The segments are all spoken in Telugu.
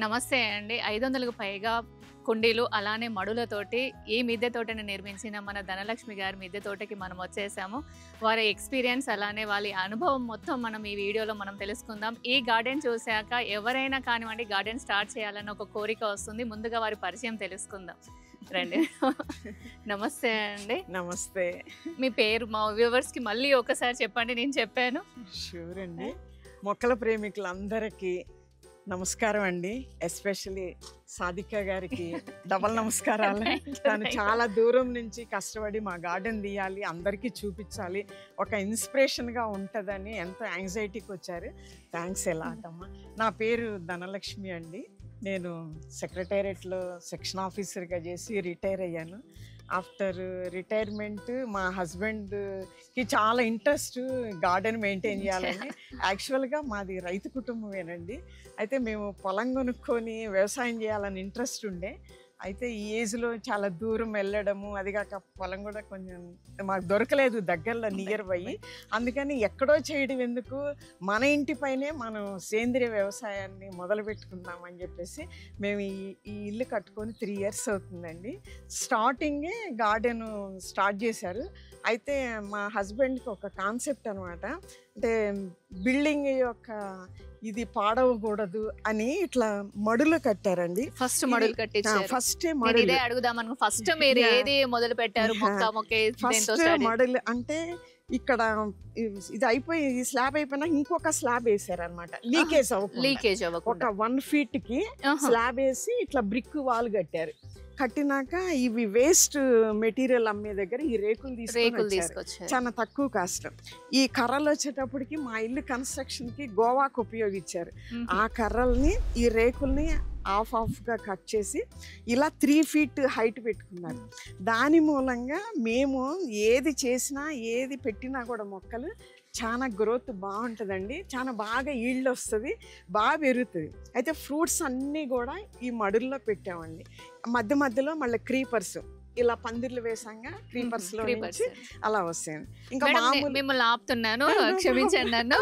నమస్తే అండి. 500కు పైగా కుండీలు అలానే మడులతోటి ఈ మిద్దె తోటని నిర్మించిన మన ధనలక్ష్మి గారి మిద్దె తోటకి మనం వచ్చేసాము. వారి ఎక్స్‌పీరియన్స్ అలానే వాళ్ళ అనుభవం మొత్తం మనం ఈ వీడియోలో మనం తెలుసుకుందాం. ఈ గార్డెన్ చూసాక ఎవరైనా కానివ్వండి గార్డెన్ స్టార్ట్ చేయాలన్న ఒక కోరిక వస్తుంది. ముందుగా వారి పరిచయం తెలుసుకుందాం. రండి. నమస్తే అండి. నమస్తే. మీ పేరు మా వ్యూవర్స్‌కి మళ్ళీ ఒకసారి చెప్పండి. నేను చెప్పాను. షూర్ అండి. మొక్కల ప్రేమికులందరికీ నమస్కారం అండి. ఎస్పెషల్లీ సాదికా గారికి డబల్ నమస్కారాలు. తను చాలా దూరం నుంచి కష్టపడి మా గార్డెన్ తీయాలి, అందరికీ చూపించాలి, ఒక ఇన్స్పిరేషన్గా ఉంటుందని ఎంతో యాంగ్జైటీకి వచ్చారు. థ్యాంక్స్ ఎలాటమ్మా. నా పేరు ధనలక్ష్మి అండి. నేను సెక్రటేరియట్లో సెక్షన్ ఆఫీసర్గా చేసి రిటైర్ అయ్యాను. ఆఫ్టర్ రిటైర్మెంట్ మా హస్బెండ్కి చాలా ఇంట్రెస్ట్ గార్డెన్ మెయింటైన్ చేయాలని. యాక్చువల్గా మాది రైతు కుటుంబమేనండి. అయితే మేము పొలం కొనుక్కొని వ్యవసాయం చేయాలని ఇంట్రెస్ట్ ఉండే. అయితే ఈ ఏజ్లో చాలా దూరం వెళ్ళడము, అది కాక పొలం కూడా కొంచెం మాకు దొరకలేదు దగ్గరలో నియర్ బై. అందుకని ఎక్కడో చేయడం ఎందుకు, మన ఇంటిపైనే మనం సేంద్రియ వ్యవసాయాన్ని మొదలు పెట్టుకుందామని చెప్పేసి మేము ఈ ఇల్లు కట్టుకొని 3 years అవుతుందండి. స్టార్టింగే గార్డెన్ స్టార్ట్ చేశారు. అయితే మా హస్బెండ్కి ఒక కాన్సెప్ట్ అనమాట, అంటే బిల్డింగ్ యొక్క ఇది పాడవకూడదు అని ఇట్లా మడులు కట్టారండి. ఫస్ట్ మడులు కట్టించారు. ఫస్ట్ ఇదే అడుగుదాం. ఫస్ట్ మీరు ఏది మొదలు పెట్టారు? ఫస్ట్ మడులు అంటే ఇక్కడ ఇది అయిపోయి ఈ స్లాబ్ అయిపోయినా ఇంకొక స్లాబ్ వేసారు అనమాట. లీకేజ్ అవ్వకుండా ఒక 1 feet కి స్లాబ్ వేసి ఇట్లా బ్రిక్ వాల్ కట్టారు. కట్టినాక ఇవి వేస్ట్ మెటీరియల్ అమ్మే దగ్గర ఈ రేకులు తీసుకొచ్చారు. చాలా తక్కువ కాస్ట్. ఈ కర్రలు వచ్చేటప్పటికి మా ఇల్లు కన్స్ట్రక్షన్ కి గోవాకు ఉపయోగించారు. ఆ కర్రల్ని ఈ రేకుల్ని హాఫ్గా కట్ చేసి ఇలా 3 feet హైట్ పెట్టుకున్నారు. దాని మూలంగా మేము ఏది చేసినా ఏది పెట్టినా కూడా మొక్కలు చాలా గ్రోత్ బాగుంటుందండి. చాలా బాగా ఈల్డ్ వస్తుంది, బాగా పెరుగుతుంది. అయితే ఫ్రూట్స్ అన్నీ కూడా ఈ మడుల్లో పెట్టామండి. మధ్య మధ్యలో మళ్ళీ క్రీపర్స్ ఇలా పందిర్లు వేసాగా క్రీపర్స్ లో నుంచి అలా వస్తాయండి. ఇంకా మిమ్మల్ని ఆపుతున్నాను, క్షమించండి నన్ను.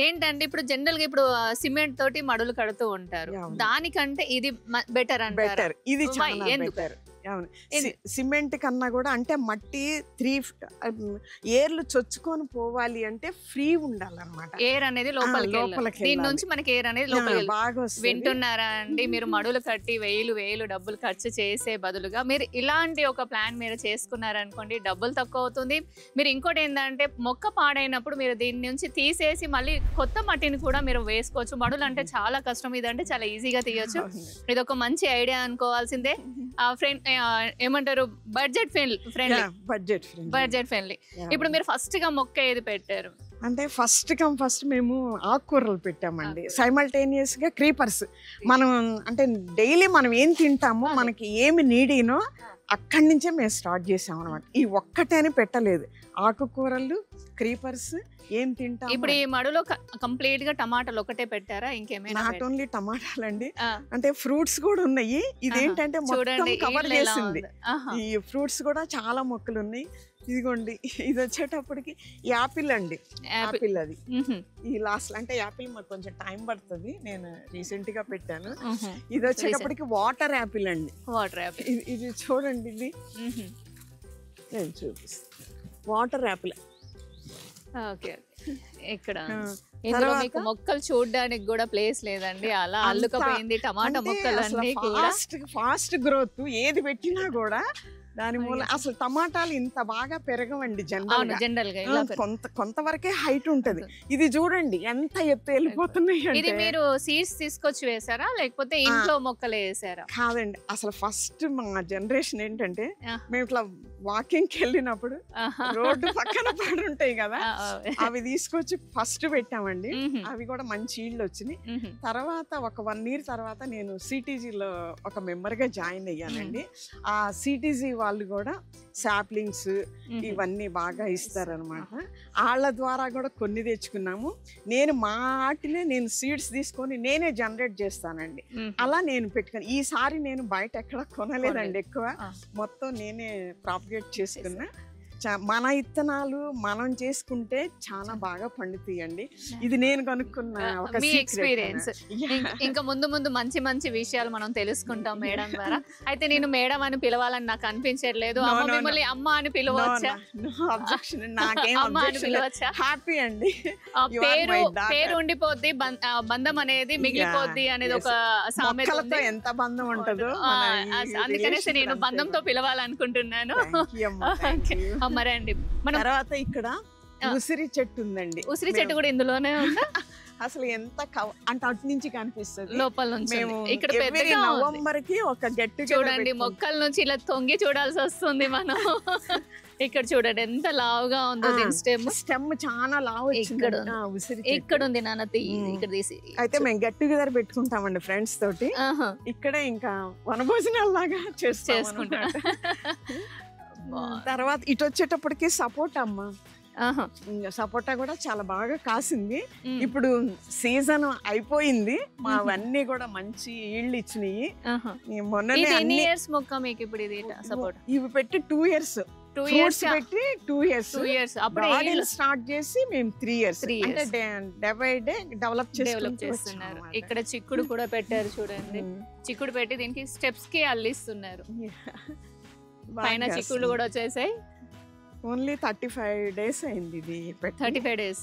ఏంటంటే ఇప్పుడు జనరల్ గా ఇప్పుడు సిమెంట్ తోటి మడులు కడుతూ ఉంటారు, దానికంటే ఇది బెటర్ బెటర్. ఇది చాలా బెటర్. అవును, సిమెంట్ కన్నా కూడా అంటే మట్టి 3 ఏర్లు చొచ్చుకొని పోవాలి అంటే ఫ్రీ ఉండాలన్నమాట. ఎయిర్ అనేది లోపలికి, దీని నుంచి మనకి ఎయిర్ అనేది లోపలికి బాగా వస్తుంది. వింటున్నారా అండి? మీరు మడులు కట్టి వేలు డబ్బులు ఖర్చు చేసే బదులుగా మీరు ఇలాంటి ఒక ప్లాన్ మీరు చేసుకున్నారనుకోండి, డబ్బులు తక్కువ అవుతుంది. మీరు ఇంకోటి ఏంటంటే మొక్క పాడైనప్పుడు మీరు దీని నుంచి తీసేసి మళ్ళీ కొత్త మట్టిని కూడా మీరు వేసుకోవచ్చు. మడులు అంటే చాలా కష్టం, ఇదంటే చాలా ఈజీగా తీయచ్చు. ఇది ఒక మంచి ఐడియా అనుకోవాల్సిందే. ఫ్రెండ్ ఏమంటారు, బడ్జెట్ ఫ్రెండ్లీ. ఇప్పుడు మీరు ఫస్ట్ గా మొక్క ఏది పెట్టారు? అంటే ఫస్ట్ మేము ఆకుకూరలు పెట్టామండి. సైమల్టేనియస్ గా క్రీపర్స్. మనం అంటే డైలీ మనం ఏం తింటామో, మనకి ఏమి నీడినో అక్కడి నుంచే మేము స్టార్ట్ చేసాం అనమాట. ఈ ఒక్కటేని పెట్టలేదు, ఆకుకూరలు, క్రీపర్స్, ఏం తింటాం. ఇప్పుడు ఈ మడులో కంప్లీట్ గా టమాటాలు ఒకటే పెట్టారా, ఇంకేమైనా? నాట్ ఓన్లీ టమాటాలండి, అంటే ఫ్రూట్స్ కూడా ఉన్నాయి. ఇదేంటంటే మొత్తం కవర్ చేసింది. ఈ ఫ్రూట్స్ కూడా చాలా మొక్కలు ఉన్నాయి. ఇదిగోండి, ఇది వచ్చేటప్పటికి యాపిల్ అండి. యాపిల్ అది ఈ లాస్ట్ అంటే యాపిల్ మాకు కొంచెం టైం పడుతుంది, నేను రీసెంట్ గా పెట్టాను. ఇది వచ్చేటప్పటికి వాటర్ యాపిల్ అండి. ఇది చూడండి, ఇది నేను చూపిస్తాను. Water Apple. ఇక్కడ మొక్కలు చూడడానికి కూడా ప్లేస్ లేదండి, అలా అల్లుకపోయింది టమాటా మొక్కలు. ఫాస్ట్ గ్రోత్, ఏది పెట్టినా కూడా దాని మూలం అసలు టమాటాలు ఇంత బాగా పెరగవండి జనరల్ గా. కొంతవరకే హైట్ ఉంటది. ఇది చూడండి ఎంత ఎత్తు వెళ్ళిపోతున్నాయి. ఇది మీరు సీడ్స్ తీసుకొచ్చి వేసారా లేకపోతే ఇంట్లో మొక్కలు వేసారా? కాదండి, అసలు ఫస్ట్ మా జనరేషన్ ఏంటంటే మేము ఇట్లా వాకింగ్ కి వెళ్ళినప్పుడు రోడ్డు పక్కన పడి ఉంటాయి కదా, అవి తీసుకొచ్చి ఫస్ట్ పెట్టామండి. అవి కూడా మంచి ఈల్డ్ వచ్చినాయి. తర్వాత ఒక 1 year తర్వాత నేను సిటీజీలో ఒక మెంబర్ గా జాయిన్ అయ్యానండి. ఆ సిటీజీ వాళ్ళు కూడా సాప్లింగ్స్ ఇవన్నీ బాగా ఇస్తారనమాట. వాళ్ళ ద్వారా కూడా కొన్ని తెచ్చుకున్నాము. నేను నేను సీడ్స్ తీసుకొని నేనే జనరేట్ చేస్తానండి. అలా నేను పెట్టుకుని ఈసారి నేను బయట ఎక్కడ కొనలేదండి, ఎక్కువ మొత్తం నేనే ప్రాపగేట్ చేసుకున్నా. మన ఇత్తనాలు మనం చేసుకుంటే చాలా బాగా పండుతాయండి. ఇది నేను కనుక్కున్న ఒక ఎక్స్పీరియన్స్. ఇంకా ముందు ముందు మంచి మంచి విషయాలు మనం తెలుసుకుంటాం మేడం ద్వారా. అయితే నేను మేడం అని పిలవాలని నాకు అనిపించట్లేదు. మిమ్మల్ని అమ్మ అని పిలవచ్చా? అమ్మ అని పిలవచ్చా? హ్యాపీ అండి. పేరు ఉండిపోద్ది, బంధం అనేది మిగిలిపోద్ది అనేది ఒక సామెత. ఎంత బంధం ఉంటుందో అందుకనేసి నేను బంధంతో పిలవాలనుకుంటున్నాను. మరే అండి మనం తర్వాత ఇక్కడ ఉసిరి చెట్టు ఉందండి. ఉసిరి చెట్టు కూడా ఇందులోనే ఉందా? అసలు ఎంత అంటే అటు నుంచి కనిపిస్తుంది లోపల నుంచి. ఇక్కడ నవంబర్ కి ఒక గెట్ చూడండి, మొక్కల నుంచి ఇలా తొంగి చూడాల్సి వస్తుంది మనం. ఇక్కడ చూడండి ఎంత లావుగా ఉందో దీని స్టెమ్ చాలా లావు. ఇక్కడ ఉంది నాన్న, ఇక్కడ తీసి. అయితే మేము గెట్ టుగెదర్ పెట్టుకుంటామండి ఫ్రెండ్స్ తోటి. ఇక్కడే ఇంకా వనభోజనాల లాగా చేసుకుంటాం. తర్వాత ఇటు వచ్చేటప్పటికి సపోటా అమ్మ, సపోటా కూడా చాలా బాగా కాసింది. ఇప్పుడు సీజన్ అయిపోయింది, మావన్నీ కూడా మంచి ఈళ్ళు ఇచ్చినాయి. మొన్న ఇవి పెట్టి 2 years పెట్టి 2 years అప్పుడు స్టార్ట్ చేసి మేము 3 years అంటే డే బై డే డెవలప్ చేస్తున్నారు. ఇక్కడ చిక్కుడు కూడా పెట్టారు చూడండి. చిక్కుడు పెట్టి దీనికి స్టెప్స్ కి అల్లిస్తున్నారు. పైన చిక్కుళ్ళు కూడా వచ్చేసాయి. ఓన్లీ 35 days అయింది ఇది. 35 days.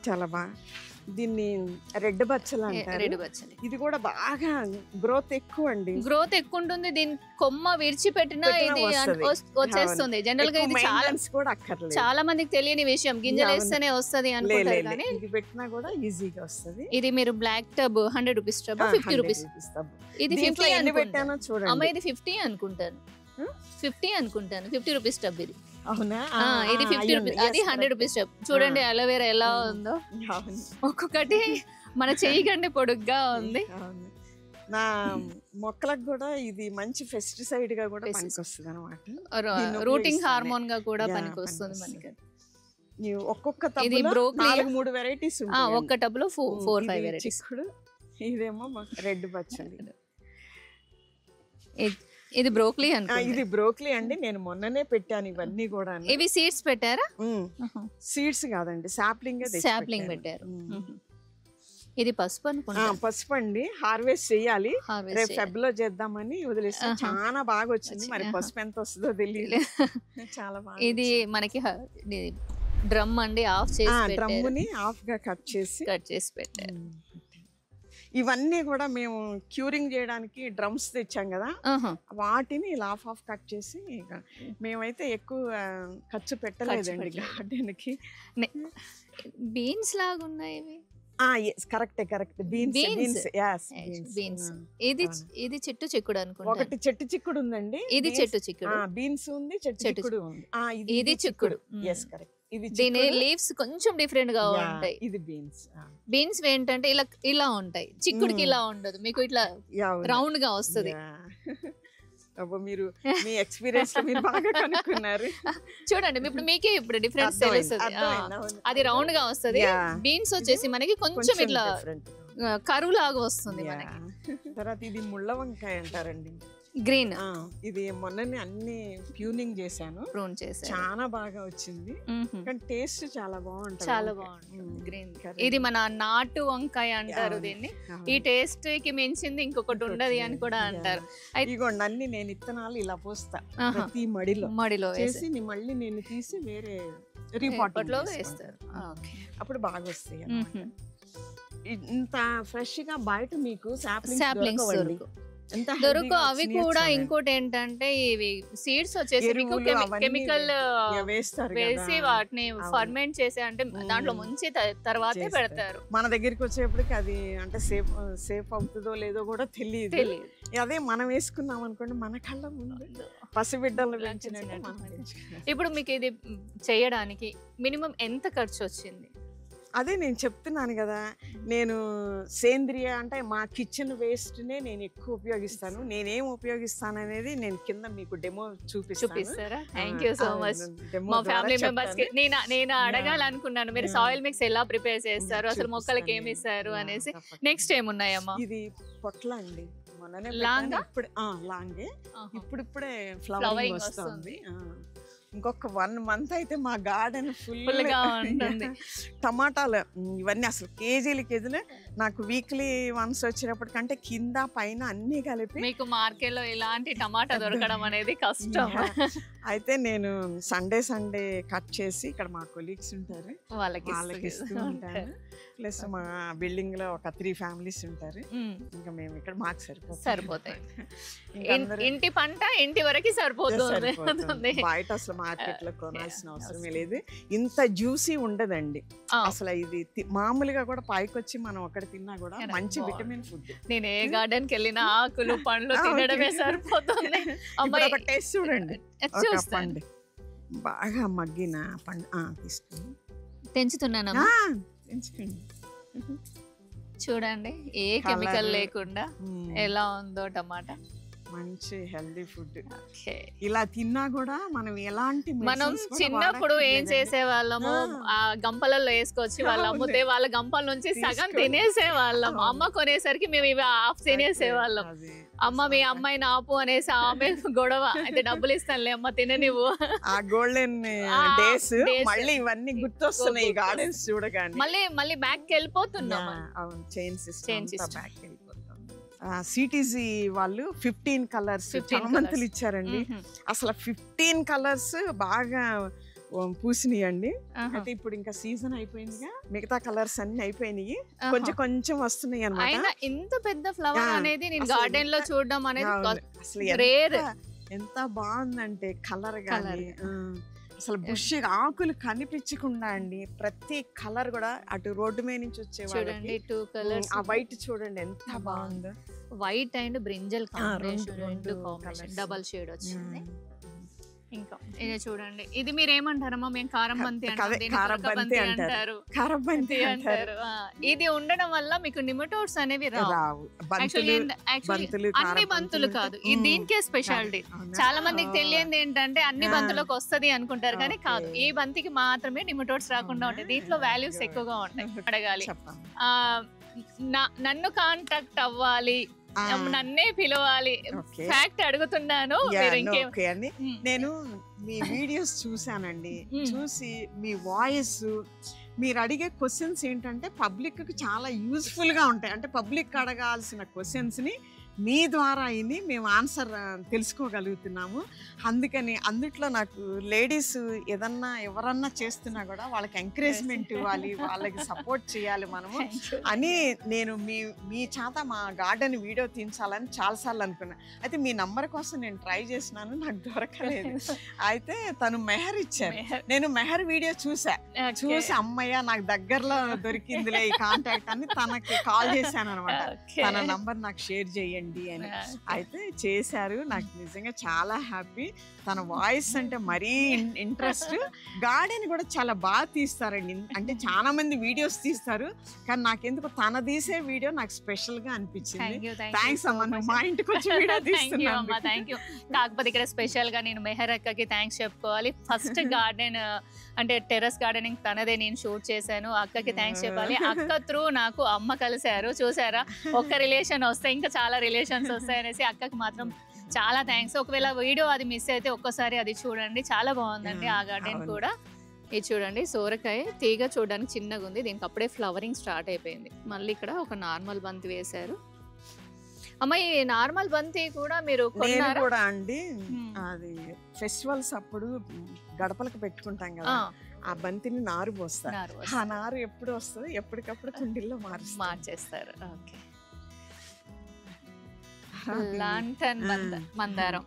చాలా బాగా. దీన్ని రెడ్ బచ్చలు అంటారు. రెడ్ బచ్చలు ఇది కూడా బాగా గ్రోత్ ఎక్కువ అండి. గ్రోత్ ఎక్కువ ఉంటుంది. దీని కొమ్మ విడిచిపెట్టినా ఇది వచ్చేస్తుంది. జనరల్ గా ఇది చాలా మందికి తెలియని విషయం. గింజలు వేస్తేనే వస్తుంది అనుకుంటారు కానీ ఇది పెట్టినా కూడా ఈజీగా వస్తుంది. ఇది మీరు black tub 100 rupees tub 50 rupees. ఇది 50 అనుకుంటాను. అమ్మ ఇది 50 అనుకుంటాను. 50 అనుకుంటాను. 50 rupees టబ్ ఇది. అవునా? ఇది 50 rupees, అది 100 rupees టబ్. చూడండి అలోవేరా ఎలా ఉందో. ఒక్కొక్కటి మన చెయ్యి కంటే పొడుగ్గా ఉంది. నా మొక్కలకు కూడా ఇది మంచి పెస్టిసైడ్ గా కూడా పనికొస్తుంది అన్నమాట. రూటింగ్ హార్మోన్ గా కూడా పనికొస్తుంది మనకి. ఒక్కొక్క టబ్లో 4-3 varieties ఉంటాయి. ఒక్క టబ్ లో 4-5 varieties. ఇదేమో రెడ్ బచ్చలి. ఇది బ్రోకలీ అనుకుంటా. ఇది బ్రోకలీ అండి. నేను మొన్ననే పెట్టాను ఇవన్నీ కూడా. ఇవి సీడ్స్ పెట్టారా? సీడ్స్ కాదండి, సాప్లింగ్ పెట్టారు. ఇది పసుపు అనుకుంటా. పసుపు అండి. హార్వెస్ట్ చెయ్యాలి, రేపు ఫెబ్ లో చేద్దామని వదిలేస్తే చాలా బాగా వచ్చింది. మరి పసుపు ఎంత వస్తుందో తెలియదు. చాలా బాగా. ఇది మనకి డ్రమ్ అండి, ఆఫ్ చేసి డ్రమ్ని ఆఫ్ గా కట్ చేసి పెట్టారు. ఇవన్నీ కూడా మేము క్యూరింగ్ చేయడానికి డ్రమ్స్ తెచ్చాం కదా, వాటిని ఇలా ఆఫ్ కట్ చేసి. మేమైతే ఎక్కువ ఖర్చు పెట్టలేదండి గార్డెన్ కి. బీన్స్ లాగా ఉన్నాయి ఇవి. Correct beans. ఇది చెట్టు చిక్కుడు అనుకుంటా. ఒకటి చెట్టు చిక్కుడు ఉందండి. ఇది చెట్టు చిక్కుడు. బీన్స్ ఉంది, చెట్టు చిక్కుడు ఉంది. ఇది చిక్కుడు. కరెక్ట్. దీని లీవ్స్ కొంచెం డిఫరెంట్ గా ఉంటాయి. ఇది బీన్స్ ఏంటంటే ఇలా ఇలా ఉంటాయి, చిక్కుడుకి ఇలా ఉండదు, మీకు ఇట్లా రౌండ్ గా వస్తుంది. మీరు మీ ఎక్స్పీరియన్స్ లో మీరు బాగా కనుక్కున్నారు. చూడండి ఇప్పుడు మీకే ఇప్పుడు డిఫరెన్స్ తెలుస్తుంది. అది రౌండ్ గా వస్తుంది. బీన్స్ వచ్చేసి మనకి కొంచెం ఇట్లా కరువు లాగా వస్తుంది మనకి. తర్వాత ఇది ముళ్ళ వంకాయ అంటారండి, గ్రీన్. ఇది మొన్ననే అన్ని ప్యూనింగ్ చేశాను, చాలా బాగా వచ్చింది. కానీ టేస్ట్ చాలా బాగుంటుంది. గ్రీన్ ఇది మన నాటు వంకాయ అంటారు దీన్ని. ఈ టేస్ట్ కి మించింది ఇంకొకటి ఉండదు అని కూడా అంటారు. ఇదిగోండి అన్ని నేను ఇత్తనాలు ఇలా పోస్తా ప్రతి మడిలో వేసి మళ్ళీ నేను తీసి వేరే రీపాట్ లో వేస్తారు. అప్పుడు బాగా వస్తాయి. ఇంత ఫ్రెష్ గా బయట మీకు సాప్లింగ్స్ దొరుకు. అవి కూడా ఇంకోటి ఏంటంటే ఇవి సీడ్స్ వచ్చేసి మీకు కెమికల్ వేసి వాటిని ఫర్మెంట్ చేసి అంటే దాంట్లో ముంచి తర్వాతే పెడతారు. మన దగ్గరికి వచ్చేప్పటికి అది అంటే సేఫ్ అవుతుందో లేదో కూడా తెలియదు. అదే మనం వేసుకున్నాం అనుకోండి, మన కళ్ళ ముందు పసిబిడ్డలు పెంచినట్టు. ఇప్పుడు మీకు ఇది చేయడానికి మినిమం ఎంత ఖర్చు వచ్చింది? అదే నేను చెప్తున్నాను కదా, నేను సేంద్రియ అంటే మా కిచెన్ వేస్ట్నే నేను ఎక్కువ ఉపయోగిస్తాను. నేనేం ఉపయోగిస్తాను అనేది నేను కింద మీకు డెమో చూపిస్తారా? Thank you so much. మా ఫ్యామిలీ మెంబర్స్ కి నేను అడగాలనుకున్నాను, మీరు సాయిల్ మిక్స్ ఎలా ప్రిపేర్ చేస్తారు, అసలు మొక్కలకి ఏమి ఇస్తారు అనేసి. నెక్స్ట్ ఏమున్నాయమ్మా? ఇది పొట్ల అండి, మొన్ననే లాంగే ఇప్పుడిప్పుడే ఫ్లవరింగ్ వస్తుంది. ఇంకొక 1 month అయితే మా గార్డెన్ Full గా ఉంటుంది. టమాటాలు ఇవన్నీ అసలు కేజీలు నాకు వీక్లీ వన్స్ వచ్చినప్పటికంటే కింద పైన అన్ని కలిపి మీకు మార్కెట్లో ఇలాంటి టమాటా దొరకడం అనేది కష్టం. అయితే నేను సండే కట్ చేసి ఇక్కడ మా కొలీగ్స్ ఉంటారు వాళ్ళకి ఇస్తూ ఉంటాను. ప్లస్ మా బిల్డింగ్ లో ఒక 3 families ఉంటారు. ఇంకా మేము ఇక్కడ మాకు సరిపోతాయి. ఇంటి పంట ఇంటి వరకు సరిపోతుంది. బయట అసలు మార్కెట్ లో కొనాల్సిన అవసరమే లేదు. ఇంత జ్యూసీ ఉండదండి అసలు. ఇది మామూలుగా కూడా పైకొచ్చి మనం ఒకటి తిన్నా కూడా మంచి విటమిన్ ఫుడ్. నేను ఏ గార్డెన్ కి వెళ్ళినా ఆకులు పండ్లు తినడమే సరిపోతుంది. ఒక టేస్ట్ చూడండి, పండు బాగా మగ్గిన పండు తీసుకుని తెంచుతున్నాను. తెంచుకోండి, చూడండి ఏ కెమికల్ లేకుండా ఎలా ఉందో టమాటా. మంచి హెల్దీ ఫుడ్. ఇలా తిన్నా కూడా మనం చిన్నప్పుడు ఏం చేసే వాళ్ళము, ఆ గంపలలో వేసుకొచ్చి వాళ్ళు అమ్ముతే వాళ్ళ గంపల నుంచి సగం తినేసే వాళ్ళం. అమ్మ కొనేసరికి మేము ఇవి హాఫ్ తినేసే వాళ్ళం. అమ్మ మీ అమ్మాయిని ఆపు అనేసి ఆమె గొడవ, అయితే డబ్బులు ఇస్తానులే అమ్మ తిననివ్వు. ఆ గోల్డెన్ డేస్ మళ్ళీ ఇవన్నీ గుర్తొస్తున్నాయి గార్డెన్స్ చూడగానే. మళ్ళీ బ్యాక్ కి వెళ్ళిపోతున్నాం. చైన్ సిస్టమ్ బ్యాక్ వెళ్ళిపోతాం. సిటీజీ వాళ్ళు 15 colours చామంతులు ఇచ్చారండి. అసలు 15 colours బాగా పూసినాయండి. అయితే ఇప్పుడు ఇంకా సీజన్ అయిపోయిందిగా, మిగతా కలర్స్ అన్ని అయిపోయినాయి, కొంచెం వస్తున్నాయి అన్నమాట. ఇంత పెద్ద ఫ్లవర్ అనేది నేను గార్డెన్ లో చూడడం అనేది అసలు ఎంత బాగుందంటే కలర్ గానీ అసలు బుష్ ఆకులు కనిపించకుండా అండి. ప్రతి కలర్ కూడా అటు రోడ్డు మీద నుంచి వచ్చే చూడండి 2 colours. ఆ వైట్ చూడండి ఎంత బాగుందో. White and brinjal combination double shade వచ్చింది. ఇంకా ఇది చూడండి, ఇది మీరు ఏమంటారమ్మా? మేము కారం బంతి అంటారు. ఇది ఉండడం వల్ల మీకు నిమటోడ్స్ అనేవి రావు. అన్ని బంతులు కాదు, ఇది దీనికే స్పెషాలిటీ. చాలా మందికి తెలియంది ఏంటంటే అన్ని బంతులకు వస్తది అనుకుంటారు, కానీ కాదు. ఈ బంతికి మాత్రమే నిమటోడ్స్ రాకుండా ఉంటాయి. దీంట్లో వాల్యూస్ ఎక్కువగా ఉంటాయి. అడగాలి, నన్ను కాంటాక్ట్ అవ్వాలి, నన్నే పిలవాలి, ఫ్యాక్ట్ అడుగుతున్నాను. నేను మీ వీడియోస్ చూసానండి, చూసి మీ వాయిస్, మీరు అడిగే క్వశ్చన్స్ ఏంటంటే పబ్లిక్ కి చాలా యూస్ఫుల్ గా ఉంటాయి. అంటే పబ్లిక్ అడగాల్సిన క్వశ్చన్స్ ని మీ ద్వారా అయింది మేము ఆన్సర్ తెలుసుకోగలుగుతున్నాము. అందుకని అందుట్లో నాకు లేడీస్ ఏదన్నా ఎవరన్నా చేస్తున్నా కూడా వాళ్ళకి ఎంకరేజ్మెంట్ ఇవ్వాలి, వాళ్ళకి సపోర్ట్ చేయాలి మనము అని నేను మీ చేత మా గార్డెన్ వీడియో తీయించాలని చాలాసార్లు అనుకున్నా. అయితే మీ నంబర్ కోసం నేను ట్రై చేసినాను, నాకు దొరకలేదు. అయితే తను మెహర్ ఇచ్చారు. నేను మెహర్ వీడియో చూసి అమ్మయ్య నాకు దగ్గరలో దొరికిందిలే ఈ కాంటాక్ట్ అని తనకి కాల్ చేశాను అనమాట. తన నంబర్ నాకు షేర్ చేయండి అని. అయితే చేశారు. నాకు నిజంగా చాలా హ్యాపీ. తన వాయిస్ అంటే మరీ ఇంట్రెస్ట్. గార్డెన్ కూడా చాలా బాగా తీస్తారండి. అంటే చాలా మంది వీడియోస్ తీస్తారు, కానీ నాకెందుకు తన తీసే వీడియో నాకు స్పెషల్ గా అనిపించింది. థ్యాంక్స్ అమ్మా, మా ఇంటికి వచ్చి వీడియో తీస్తున్నాను. Thank you. కాకపోతే ఇక్కడ స్పెషల్ గా నేను మెహర్ అక్కకి థ్యాంక్స్ చెప్పుకోవాలి. ఫస్ట్ గార్డెన్ అంటే టెర్రస్ గార్డెనింగ్ తనదే నేను షూట్ చేశాను. అక్కకి థ్యాంక్స్ చెప్పాలి. అక్క త్రూ నాకు అమ్మ కలిశారు. చూసారా, ఒక్క రిలేషన్ వస్తే ఇంకా చాలా రిలేషన్స్ వస్తాయనేసి అక్కకి మాత్రం చాలా థ్యాంక్స్. ఒకవేళ వీడియో అది మిస్ అయితే ఒక్కసారి అది చూడండి, చాలా బాగుందండి ఆ గార్డెన్ కూడా. ఇది చూడండి, సోరకాయ తీగ చూడడానికి చిన్నగా ఉంది, దీనికి అప్పుడే ఫ్లవరింగ్ స్టార్ట్ అయిపోయింది. మళ్ళీ ఇక్కడ ఒక నార్మల్ బంతి వేశారు. అమ్మ ఈ నార్మల్ బంతి కూడా మీరు కూడా అండి, అది ఫెస్టివల్స్ అప్పుడు గడపలకు పెట్టుకుంటాం కదా, ఆ బంతిని నారు పోస్తారు. ఆ నారు ఎప్పుడు వస్తుంది, ఎప్పటికప్పుడు కుండీల్లో మార్చేస్తారు. ఓకే, లాంటన్ మందారం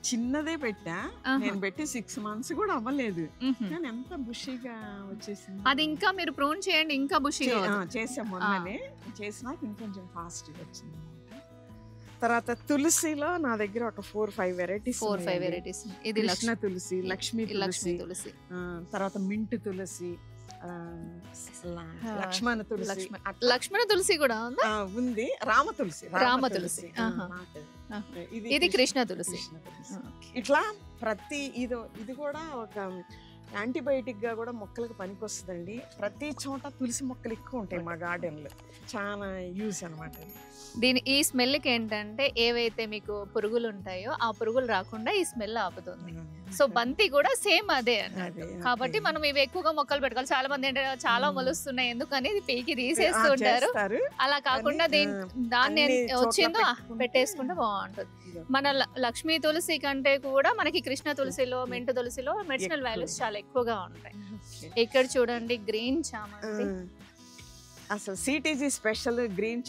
చిన్నదే పెట్టా నేను, పెట్టి 6 months కూడా అవ్వలేదు, కానీ ఎంత బుషీగా వచ్చేసింది. అది ఇంకా మీరు ప్రూన్ చేయండి, ఇంకా బుషీగా చేసాం. మొన్ననే చేసినాక ఇంకొంచెం ఫాస్ట్ గా వచ్చింది. తర్వాత తులసిలో నా దగ్గర ఒక 4-5 వెరైటీస్. ఇది కృష్ణ తులసి, లక్ష్మీ తులసి, తర్వాత మింట్ తులసి, లక్ష్మణ తులసి కూడా ఉంది, రామ తులసి, ఇది కృష్ణ తులసి. ఇట్లా ప్రతి ఇది కూడా ఒక యాంటీబయాటిక్ గా కూడా మొక్కలకు పనికి వస్తుందండి. ప్రతి చోట తులసి మొక్కలు ఎక్కువ ఉంటాయి మా గార్డెన్ లో, చాలా యూజ్ అనమాట. ఈ స్మెల్ కి ఏంటంటే ఏవైతే మీకు పురుగులు ఉంటాయో ఆ పురుగులు రాకుండా ఈ స్మెల్ ఆపుతుంది. సో బంతి కూడా సేమ్ అదే అన్నట్టు. కాబట్టి మనం ఇవి ఎక్కువగా మొక్కలు పెట్టుకోవాలి. చాలా మంది ఏంటంటే చాలా మొలుస్తున్నాయి ఎందుకని ఇది పీకి తీసేస్తూ ఉంటారు. అలా కాకుండా దాన్ని వచ్చిందో పెట్టేసుకుంటే బాగుంటుంది. మన లక్ష్మీ తులసి కంటే కూడా మనకి కృష్ణ తులసిలో మెంటు తులసిలో మెడిసినల్ వాల్యూస్ చాలా ఎక్కువగా ఉంటాయి. ఇక్కడ చూడండి గ్రీన్ చామంతి, అసలు సిటీజీ స్పెషల్ గ్రీన్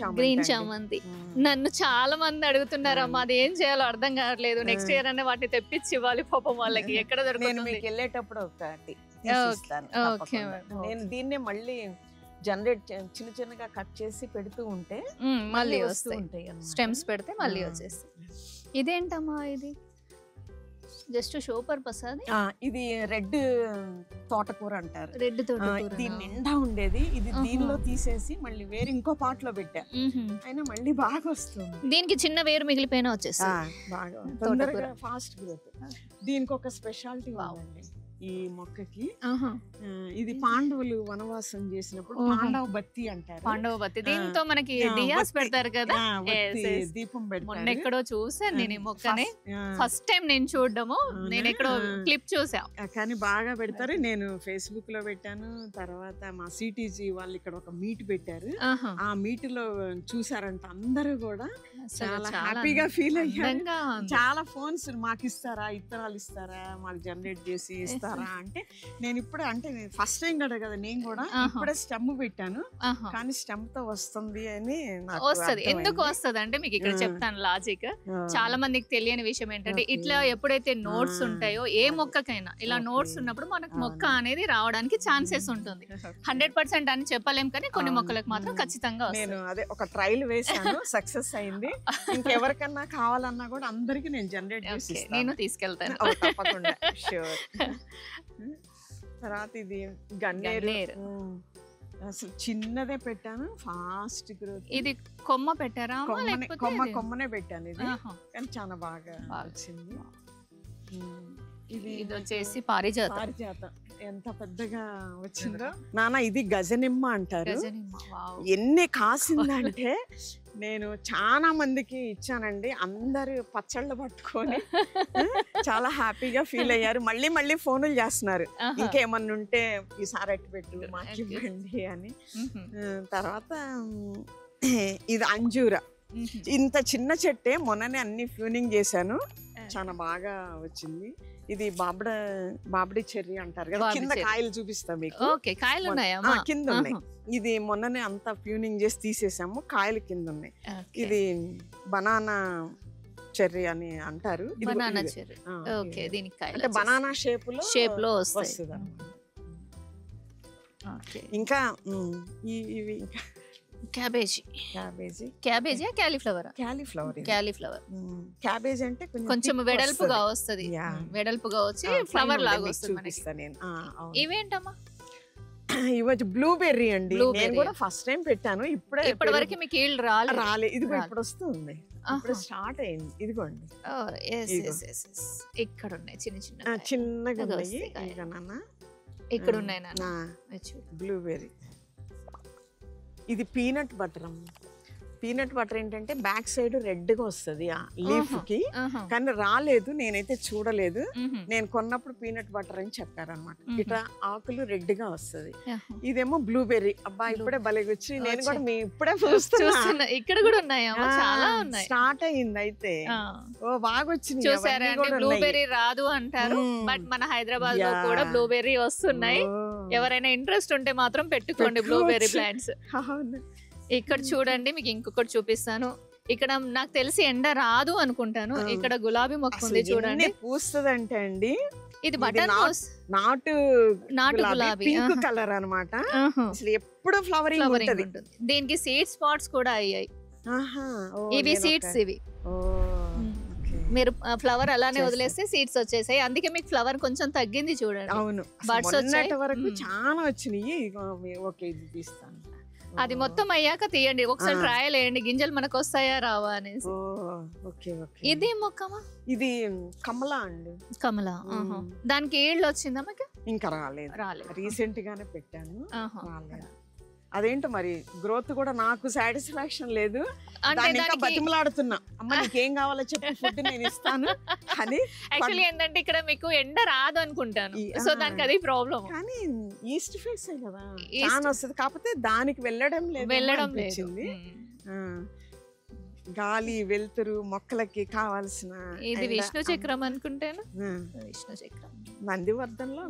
చామంతి. నన్ను చాలా మంది అడుగుతున్నారు అమ్మా అది ఏం చేయాలో అర్థం కావట్లేదు, నెక్స్ట్ ఇయర్ అనే వాటిని తెప్పించి ఇవ్వాలి పాపం వాళ్ళకి. ఎక్కడ దొరుకుతుంది? వెళ్ళేటప్పుడు ఒకటి నేను దీన్నే మళ్ళీ జనరేట్ చిన్న చిన్నగా కట్ చేసి పెడుతూ ఉంటే మళ్ళీ వస్తూ ఉంటాయి. స్టెమ్స్ పెడితే మళ్ళీ వచ్చేస్తాయి. ఇదేంటమ్మా ఇది? జస్ట్ షో పర్పస్ అది? ఇది రెడ్ తోటకూర అంటారు. రెడ్ తోటకూర దీని నిండా ఉండేది. ఇది దీనిలో తీసేసి మళ్ళీ వేరే ఇంకో పాట్ లో పెట్టా, అయినా మళ్ళీ బాగా వస్తుంది. దీనికి చిన్న వేరు మిగిలిపోయినా వచ్చేస్తుంది బాగా తొందరగా ఫాస్ట్ గ్రోత్. దీనికి ఒక స్పెషాలిటీ ఉందండి ఈ మొక్కకి. ఇది పాండవులు వనవాసం చేసినప్పుడు పాండవ బత్తి అంటారు. పాండవ బత్తి. దీంతో మనకి డియాస్ పెడతారు కదా, దీపం పెడతారు. మొన్న ఎక్కడో చూసాను నేను ఈ మొక్కని, ఫస్ట్ టైం నేను చూడడము. నేను ఎక్కడో క్లిప్ చూసా కానీ బాగా పెడతారు. నేను ఫేస్బుక్ లో పెట్టాను. తర్వాత మా సిటీజీ వాళ్ళు ఇక్కడ ఒక మీట్ పెట్టారు. ఆ మీట్ లో చూసారంట అందరూ కూడా చాలా హ్యాపీగా ఫీల్ అయ్యారు. చాలా ఫోన్స్ మాకు ఇస్తారా, ఇత్తనాలు ఇస్తారా, మాకు జనరేట్ చేసి ఇస్తారా అంటే నేను ఇప్పుడు అంటే ఫస్ట్ టైం కదా నేను కూడా ఇప్పుడే స్టెమ్ పెట్టాను. కానీ స్టెమ్ తో వస్తుంది అని వస్తుంది. ఎందుకు వస్తుంది అంటే మీకు ఇక్కడ చెప్తాను లాజిక్. చాలా మందికి తెలియని విషయం ఏంటంటే ఇట్లా ఎప్పుడైతే నోట్స్ ఉంటాయో ఏ మొక్కకైనా ఇలా నోట్స్ ఉన్నప్పుడు మనకు మొక్క అనేది రావడానికి ఛాన్సెస్ ఉంటుంది. 100% అని చెప్పలేం కానీ కొన్ని మొక్కలకు మాత్రం ఖచ్చితంగా నేను అదే ఒక ట్రయల్ వేసాను, సక్సెస్ అయింది. ఇంకెవరికన్నా కావాలన్నా కూడా అందరికి నేను జనరేట్ చేసి నేను తీసుకెళ్తాను తప్పకుండా. షూర్. తర్వాత ఇది గన్నేరు. అసలు చిన్నదే పెట్టాను, ఫాస్ట్ గ్రోత్. ఇది కొమ్మ పెట్టారా? కొమ్మనే పెట్టాను ఇది, కానీ చాలా బాగా వచ్చింది. ఇది వచ్చేసి పారిజాతం. ఎంత పెద్దగా వచ్చిందో నాన్న. ఇది గజనిమ్మ అంటారు. ఎన్ని కాసిందంటే నేను చాలా మందికి ఇచ్చానండి. అందరు పచ్చళ్ళు పట్టుకొని చాలా హ్యాపీగా ఫీల్ అయ్యారు. మళ్ళీ మళ్ళీ ఫోన్లు చేస్తున్నారు, ఇంకేమన్నా ఉంటే ఈసారి అట్టు పెట్టు మాకు ఇవ్వండి అని. తర్వాత ఇది అంజూరా. ఇంత చిన్న చెట్టే మొన్ననే అన్ని ఫ్యూనింగ్ చేశాను, చాలా బాగా వచ్చింది. ఇది బాబడి చెర్రీ అంటారు కదా, కింద కాయలు చూపిస్తా మీకు. కింద ఉన్నాయి. ఇది మొన్ననే అంతా ఫ్యూనింగ్ చేసి తీసేసాము, కాయలు కింద ఉన్నాయి. ఇది బనానా చెర్రీ అని అంటారు. అంటే బనానా షేప్ లో వస్తుంది. ఇంకా ఇవి క్యాబేజీ క్యాబేజ్ అంటే కొంచెం వెడల్పుగా వస్తుంది, వెడల్పుగా వచ్చి ఫ్లవర్ లాగా వస్తుంది. ఇవేంటమ్మా? ఇవ్వచ్చు బ్లూబెర్రీ అండి. నేను కూడా ఫస్ట్ టైం పెట్టాను. ఇప్పటి వరకు మీకు ఈల్డ్ రాలేదు. ఇదిగో ఇప్పుడు వస్తుంది, ఇప్పుడు స్టార్ట్ అయింది. ఇదిగోండి ఇక్కడ ఉన్నాయి చిన్నగా ఉన్నాయి. ఇక్కడ ఉన్నాయి బ్లూబెర్రీ. ఇది పీనట్ బటర్ అమ్మ. పీనట్ బటర్ ఏంటంటే బ్యాక్ సైడ్ రెడ్ గా వస్తుంది ఆ లీఫ్ కి, కానీ రాలేదు, నేనైతే చూడలేదు. నేను కొన్నప్పుడు పీనట్ బటర్ అని చెప్పారనమాట. ఇట్లా ఆకులు రెడ్ గా వస్తుంది. ఇదేమో బ్లూబెర్రీ. అబ్బా ఇప్పుడే భలేగా వచ్చి నేను కూడా మీ ఇప్పుడే చూస్తున్నా. ఇక్కడ కూడా ఉన్నాయా? చాలా ఉన్నాయి. స్టార్ట్ అయింది అయితే. ఓ బాగా వచ్చింది. చూసారా? బ్లూబెర్రీ రాదు అంటారు, బట్ మన హైదరాబాద్ లో కూడా బ్లూబెర్రీ వస్తున్నాయి. ఎవరైనా ఇంట్రెస్ట్ ఉంటే మాత్రం పెట్టుకోండి బ్లూబెర్రీ ప్లాంట్స్. ఇక్కడ చూడండి, మీకు ఇంకొకటి చూపిస్తాను. ఇక్కడ నాకు తెలిసి ఎండ రాదు అనుకుంటాను. ఇక్కడ గులాబీ మొక్క ఉంది చూడండి, పూస్తుందంటే అండి. ఇది బటన్ నాటు గులాబీ, పింక్ కలర్ అన్నమాట. అసలు ఎప్పుడు ఫ్లవరింగ్ ఉంటుంది. దీనికి సీడ్ స్పాట్స్ కూడా అయ్యాయి. ఇవి సీడ్స్. ఇవి మీరు ఫ్లవర్ అలానే వదిలేస్తే సీడ్స్ వచ్చేసాయి. అందుకే మీకు ఫ్లవర్ కొంచెం తగ్గింది చూడండి. అవును, బడ్స్ వచ్చే వరకు చాలా వచ్చినాయి. ఓకే, ఇది తీస్తాను. అది మొత్తం అయ్యాక తీయండి, ఒకసారి ట్రయల్ వేయండి, గింజలు మనకు వస్తాయా రావా అనేసి. ఇది మొక్కమా? ఇది కమలా అండి. కమలా. దానికి ఏళ్ళు వచ్చిందా మీకు? ఇంకా రాలేదు. రీసెంట్ గానే పెట్టాను. అదేంటో మరి గ్రోత్ కూడా నాకు సాటిస్ఫాక్షన్ లేదు. దాన్ని ఇంకా బతిమలాడుతున్నా, అమ్మ నీకేం కావాలో చెప్పు, ఫుడ్ నేను ఇస్తాను అని. యాక్చువల్లీ ఏంటంటే ఇక్కడ మీకు ఎండ రాదు అనుకుంటాను, సో దానికి అది ప్రాబ్లం. కానీ ఈస్ట్ ఫేస్ కదా చాలా వస్తుంది, కాకపోతే దానికి వెళ్ళడం లేదు. గాలి వెలుతురు మొక్కలకి కావాల్సిన. ఇది విష్ణు చక్రం అనుకుంటాను, విష్ణు చక్రం. నందివర్ధన్లో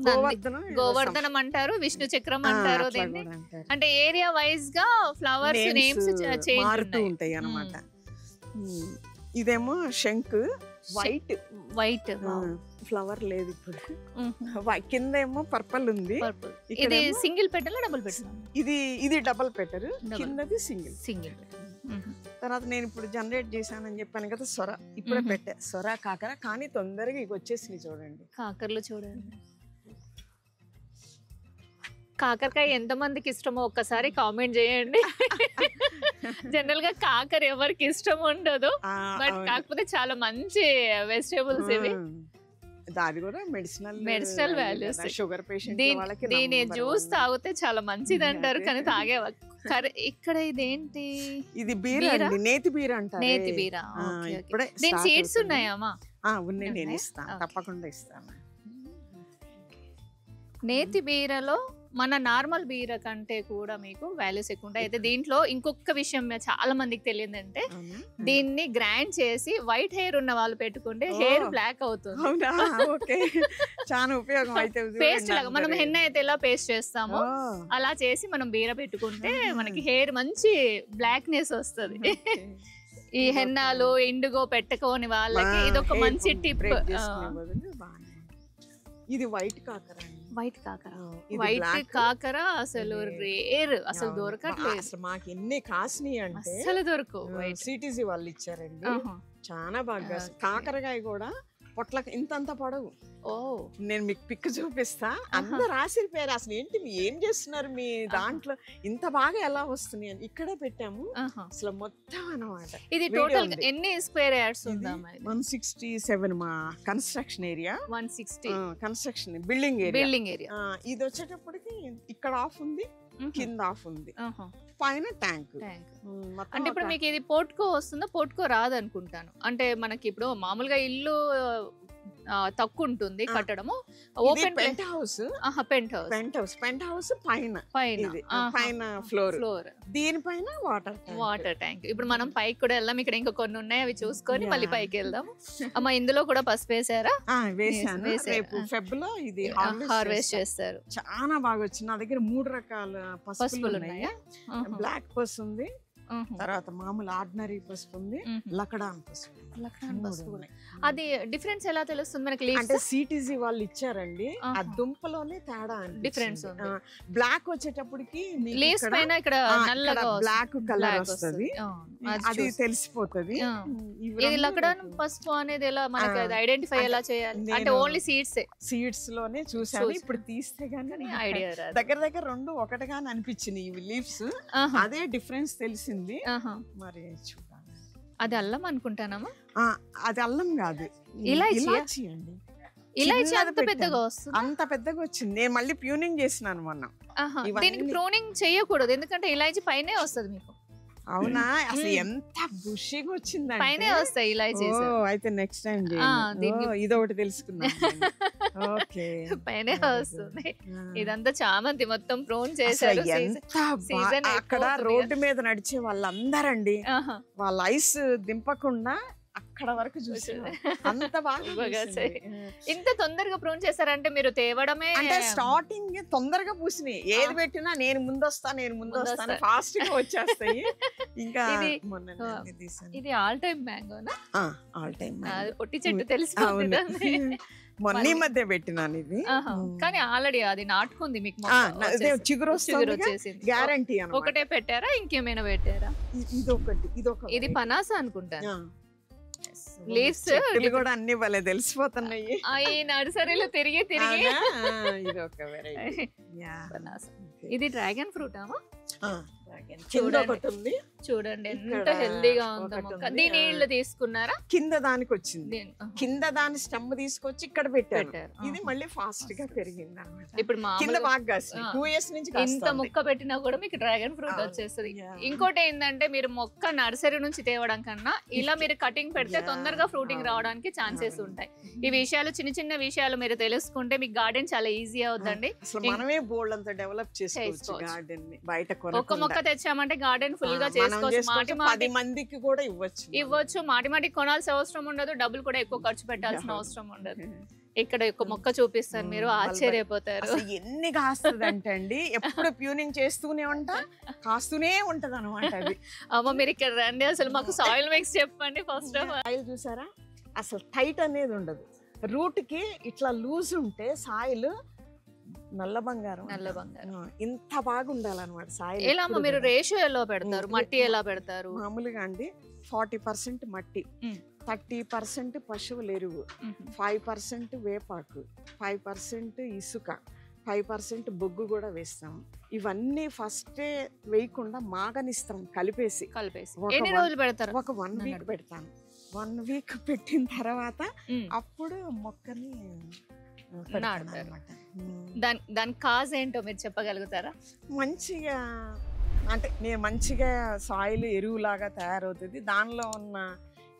గోవర్ధనం అంటారు, విష్ణు చక్రం అంటారు. అంటే ఏరియా వైజ్ గా ఫ్లవర్స్ నేమ్స్ మారుతూ ఉంటాయి అన్నమాట. ఇదేమో శంకు, వైట్ ఫ్లవర్ లేదు ఇప్పుడు. కింద ఏమో పర్పల్ ఉంది. ఇది సింగిల్ పెటల్ డబుల్ పెటల్? ఇది డబుల్ పెటల్, కిందది సింగిల్. తర్వాత నేను ఇప్పుడు జనరేట్ చేశానని చెప్పాను కదా, సొర ఇప్పుడే పెట్టా. సొర కాకర, కానీ తొందరగా ఇక వచ్చేసినాయి చూడండి. కాకరలు చూడండి. కాకరకాయ ఎంత మందికి ఇష్టమో ఒక్కసారి కామెంట్ చేయండి. జనరల్ గా కాకర ఎవరికి ఇష్టం ఉండదు, బట్ కాకపోతే చాలా మంచి వెజిటేబుల్స్ ఇవి. అది కూడా మెడిసినల్ వాల్యూస్. షుగర్ పేషెంట్ దీని జ్యూస్ తాగితే చాలా మంచిది అంటారు, కానీ తాగే ఇక్కడ ఇదేంటి? ఇది బీర, నేతి బీర అంటారు. నేతి బీర. దీని సీడ్స్ ఉన్నాయమ్మా? ఉన్నాయి, నేను ఇస్తాను, తప్పకుండా ఇస్తాను. నేతి బీరలో మన నార్మల్ బీర కంటే కూడా మీకు వాల్యూస్ ఎక్కువ ఉంటాయి. అయితే దీంట్లో ఇంకొక విషయం చాలా మందికి తెలియదంటే, దీన్ని గ్రైండ్ చేసి వైట్ హెయిర్ ఉన్న వాళ్ళు పెట్టుకుంటే హెయిర్ బ్లాక్ అవుతుంది. చాలా ఉపయోగం. అయితే పేస్ట్ లాగా మనం హెన్న అయితే ఎలా పేస్ట్ చేస్తామో అలా చేసి మనం బీర పెట్టుకుంటే మనకి హెయిర్ మంచి బ్లాక్నెస్ వస్తుంది. ఈ హెన్నాలు ఇండిగో పెట్టుకోని వాళ్ళకి ఇదొక మంచి టిప్. ఇది వైట్ కాకర. వైట్ కాకర అసలు రేర్, అసలు దొరకట్లేదు. అసలు మాకు ఎన్ని కాసినాయి అంటే అసలు దొరకవు. సిటీసీ వాళ్ళు ఇచ్చారండి, చాలా బాగా. కాకరకాయ కూడా పొట్లకి ఇంతంత పొడవు. నేను మీకు పిక్ చూపిస్తా. అందరు ఆశ్చర్యపోయారు, అసలు ఏంటి ఏం చేస్తున్నారు మీ దాంట్లో, ఇంత బాగా ఎలా వస్తున్నాయి అని. ఇక్కడే పెట్టాము అసలు మొత్తం అన్నమాట. ఇది టోటల్ ఎన్ని స్క్వేర్ యార్డ్స్ ఉందా? 167 మా construction area. 160 construction building area. ఇది వచ్చేటప్పటికి ఇక్కడ ఆఫ్ ఉంది, కింద ఆఫ్ ఉంది, పైన ట్యాంక్. అంటే ఇప్పుడు మీకు ఇది పోర్ట్కో వస్తుందా? పోర్ట్కో రాదు అనుకుంటాను. అంటే మనకి ఇప్పుడు మామూలుగా ఇల్లు తక్కువ ఉంటుంది కట్టడము. Open penthouse, penthouse పైన ఫ్లోర్, దీనిపైన వాటర్ ట్యాంక్. ఇప్పుడు మనం పైకి కూడా వెళ్దాం, ఇక్కడ ఇంకా కొన్ని ఉన్నాయి, అవి చూసుకొని మళ్ళీ పైకి వెళ్దాం. అమ్మ ఇందులో కూడా పసుపు వేసారా? వేసాను. రేపు ఫెబ్ లో ఇది హార్వెస్ట్ చేస్తారు. చాలా బాగా వచ్చింది. నా దగ్గర 3 రకాల పసుపులు ఉన్నాయి. బ్లాక్ పసుపు ఉంది, తర్వాత మామూలు ఆర్డినరీ పసుపు ఉంది, లకడాన్ పసుపు. అది డిఫరెన్స్ ఎలా తెలుస్తుంది మనకి? అంటే సిటీజీ వాళ్ళు ఇచ్చారండి, ఆ దుంపలోనే తేడా డిఫరెన్స్. బ్లాక్ వచ్చేటప్పటికి లీవ్స్ పైన ఇక్కడ నల్లగా బ్లాక్ కలర్ వస్తుంది, అది తెలిసిపోతుంది. ఇది లకడాన్ పసుపు అనేది ఎలా మనకి ఐడెంటిఫై ఎలా చేయాలి? అంటే ఓన్లీ సీడ్స్ లోనే చూసాను. ఇప్పుడు తీస్తే గానీ ఐడియా దగ్గర 2 ఒకటిగానే అనిపించింది ఇవి లీవ్స్. అదే డిఫరెన్స్ తెలిసింది. మరి చూడాలి. అది అల్లం అనుకుంటానమ్మా? అది అల్లం కాదు, ఇలాచీ అండి. ఇలాచీ అంత పెద్దగా వస్తుంది? అంత పెద్దగా వచ్చింది. నేను మళ్ళీ ప్యూనింగ్ చేసినాను మొన్న. దీనికి ప్రూనింగ్ చేయకూడదు, ఎందుకంటే ఇలాచీ పైనే వస్తుంది మీకు. అవునా? అసలు ఎంత బుషిగా వచ్చిందంటే పైనే వస్తాయి ఇలాచీస్. అయితే నెక్స్ట్ టైం ఇదొకటి తెలుసుకున్నాను. పైనే వస్తుంది. ఇదంతా చామంతి మొత్తం ప్రోన్ చేశారు. అక్కడ రోడ్డు మీద నడిచే వాళ్ళందరండి వాళ్ళ ఐస్ దింపకుండా అక్కడ వరకు చూసారు. అంత బాగా ఇంత తొందరగా ప్రూన్ చేశారంటే మీరు తేవడమే. అంటే స్టార్టింగ్ తొందరగా పూసినాయి. ఏది పెట్టినా నేను ముందొస్తాను ఫాస్ట్ గా వచ్చేస్తాయి. ఇంకా ఇది ఆల్ టైమ్ మ్యాంగోనా? ఆల్ టైమ్ పొట్టి చెట్టు తెలిసిపోతుంది. మొన్న ఈ మధ్య పెట్టినాను ఇది, కానీ ఆల్రెడీ అది నాటుకుంది మీకు. చిగురు వచ్చేసింది, గ్యారంటీ. ఒకటే పెట్టారా, ఇంకేమైనా పెట్టారా? ఇది పనాస అనుకుంటాను. లీవ్స్ కూడా అన్ని భలే తెలిసిపోతున్నాయి. ఈ నర్సరీలో తిరిగి ఇది ఒక వెరైటీ. ఇది డ్రాగన్ ఫ్రూట్. కింద ఒకటి ఉంది, చూడండి ఎంత హెల్దీగా ఉందో మొక్క. దీని నీళ్లు తీసుకున్నారా? కింద దానికి వచ్చింది, కింద దాని స్టెమ్ తీసుకొచ్చి ఇక్కడ పెట్టారు. ఇది మళ్ళీ ఫాస్ట్ గా పెరిగింది అన్నమాట. ఇప్పుడు కింద బాగా కాసింది. 2 years నుంచి ఇంత మొక్క పెట్టినా కూడా మీకు డ్రాగన్ ఫ్రూట్ వచ్చేస్తుంది. ఇంకోటి ఏంటంటే మీరు మొక్క నర్సరీ నుంచి తేవడం కన్నా ఇలా మీరు కటింగ్ పెడితే తొందరగా ఫ్రూటింగ్ రావడానికి ఛాన్సెస్ ఉంటాయి. ఈ విషయాలు చిన్న చిన్న విషయాలు మీరు తెలుసుకుంటే మీకు గార్డెన్ చాలా ఈజీ అవుతుంది. మనమే బోల్డ్ అంతా డెవలప్ చేసుకోవచ్చు గార్డెన్ ని. బయట ఒక మొక్క తెచ్చామంటే గార్డెన్ ఫుల్ గా చేసుకోవచ్చు. 10 మందికి కూడా ఇవ్వచ్చు. మాటి కొనాల్సిన అవసరం ఉండదు, డబ్బులు కూడా ఎక్కువ ఖర్చు పెట్టాల్సిన అవసరం ఉండదు. ఇక్కడ ఒక మొక్క చూపిస్తాను, మీరు ఆశ్చర్యపోతారు. ఎన్ని కాస్తుంది అంటే అండి, ఎప్పుడు ప్యూనింగ్ చేస్తూనే కాస్తూనే ఉంటది అనమాట. అది అమ్మ మీరు ఇక్కడ రండి, అసలు మాకు సాయిల్ మిక్స్ చెప్పండి. ఫస్ట్ ఆఫ్ సాయిల్ చూసారా, అసలు టైట్ అనేది ఉండదు. రూట్ కి ఇట్లా లూజ్ ఉంటే సాయిల్ నల్ల బంగారం ఇంత బాగా ఉండాలన్నమాట సాయిల్. ఎలా మీరు రేషియో ఎలా పెడతారు? మట్టి ఎలా పెడతారు? మామూలుగా అండి 40% మట్టి, 30% పశువుల ఎరువు, 5% వేపాకు, 5% ఇసుక, 5% బొగ్గు కూడా వేస్తాం. ఇవన్నీ ఫస్ట్ వేయకుండా మాగనిస్తాం కలిపేసి. ఎన్ని రోజులు పెడతారు? ఒక 1 week పెడతాను. 1 week పెట్టిన తర్వాత అప్పుడు మొక్కని దాని కాజ్ ఏంటో మీరు చెప్పగలుగుతారా? మంచిగా అంటే నేను మంచిగా సాయిల్ ఎరువులాగా తయారవుతుంది. దానిలో ఉన్న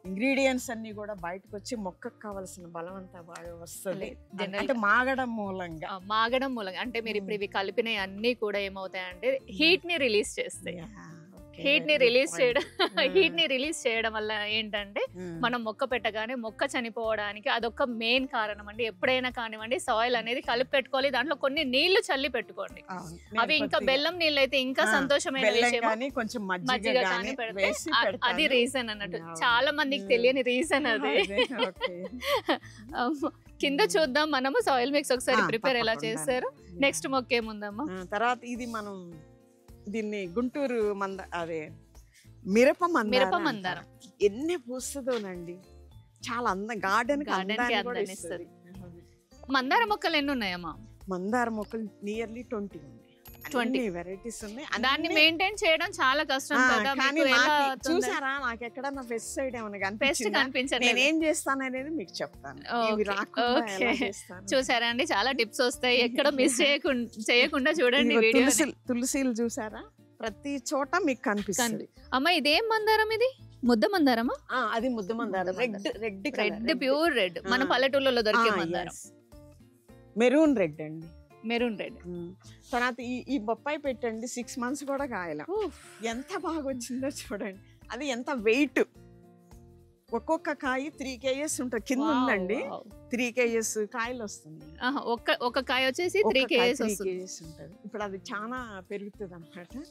ఇంగ్రీడియంట్స్ అన్ని కూడా బయటకు వచ్చి మొక్కకు కావాల్సిన బలం అంతా బాగా వస్తుంది. అంటే మాగడం మూలంగా అంటే మీరు ఇప్పుడు ఇవి కలిపిన అన్ని కూడా ఏమవుతాయంటే హీట్ ని రిలీజ్ చేస్తాయి. హీట్ ని రిలీజ్ చేయడం వల్ల ఏంటంటే మనం మొక్క పెట్టగానే మొక్క చనిపోవడానికి అదొక మెయిన్ కారణం అండి. ఎప్పుడైనా కానివ్వండి సాయిల్ అనేది కలిపి పెట్టుకోవాలి, దాంట్లో కొన్ని నీళ్లు చల్లి పెట్టుకోండి. అవి ఇంకా బెల్లం నీళ్ళు అయితే ఇంకా సంతోషమైన విషయం. మజ్జిగ కానీ పెడితే అది రీజన్ అన్నట్టు. చాలా మందికి తెలియని రీజన్ అది. కింద చూద్దాం మనము సాయిల్ మిక్స్ ఒకసారి ప్రిపేర్ ఎలా చేస్తారు. నెక్స్ట్ మొక్క ఏముందమ్మా? తర్వాత ఇది మనం దీన్ని గుంటూరు అదే మిరప మందారం ఎన్ని పూస్తుందోనండి, చాలా అందం గార్డెన్ ఇస్తుంది. మందార మొక్కలు ఎన్ని ఉన్నాయమ్మా? మందార మొక్కలు నియర్లీ 20 వెరైటీస్ ఉన్నాయి. దాన్ని మెయింటైన్ చేయడం చాలా కష్టం కదా. చూసారా, నాకు ఎక్కడన్నా పెస్ట్ సైడ్ ఏమైనా కనిపించలేదు. నేను ఏం చేస్తాను అనేది మీకు చెప్తాను. చూసారా అండి, చాలా టిప్స్ వస్తాయి, ఎక్కడ మిస్ చేయకుండా చూడండి. తులసీలు చూసారా, ప్రతి చోట మీకు కనిపిస్తుంది. అమ్మ ఇదేం మందారం? ఇది ముద్ద మందారమా? అది ముద్ద మందారం, రెడ్ ప్యూర్ రెడ్, మన పల్లెటూళ్ళలో దొరికే మందారం. మెరూన్ రెడ్ అండి, మెరూన్ రెడ్. తర్వాత ఈ బొప్పాయి పెట్టండి, 6 months కూడా కాయల. ఎంత బాగా వచ్చిందో చూడండి. అది ఎంత వెయిట్, ఒక్కొక్క కాయ 3 kgs ఉంటుంది. కింద ఉందండి 3 kgs కాయలు వస్తుంది. ఒక కాయ వచ్చేసి 3 kgs ఉంటుంది. ఇప్పుడు అది చాలా పెరుగుతుంది అన్నమాట.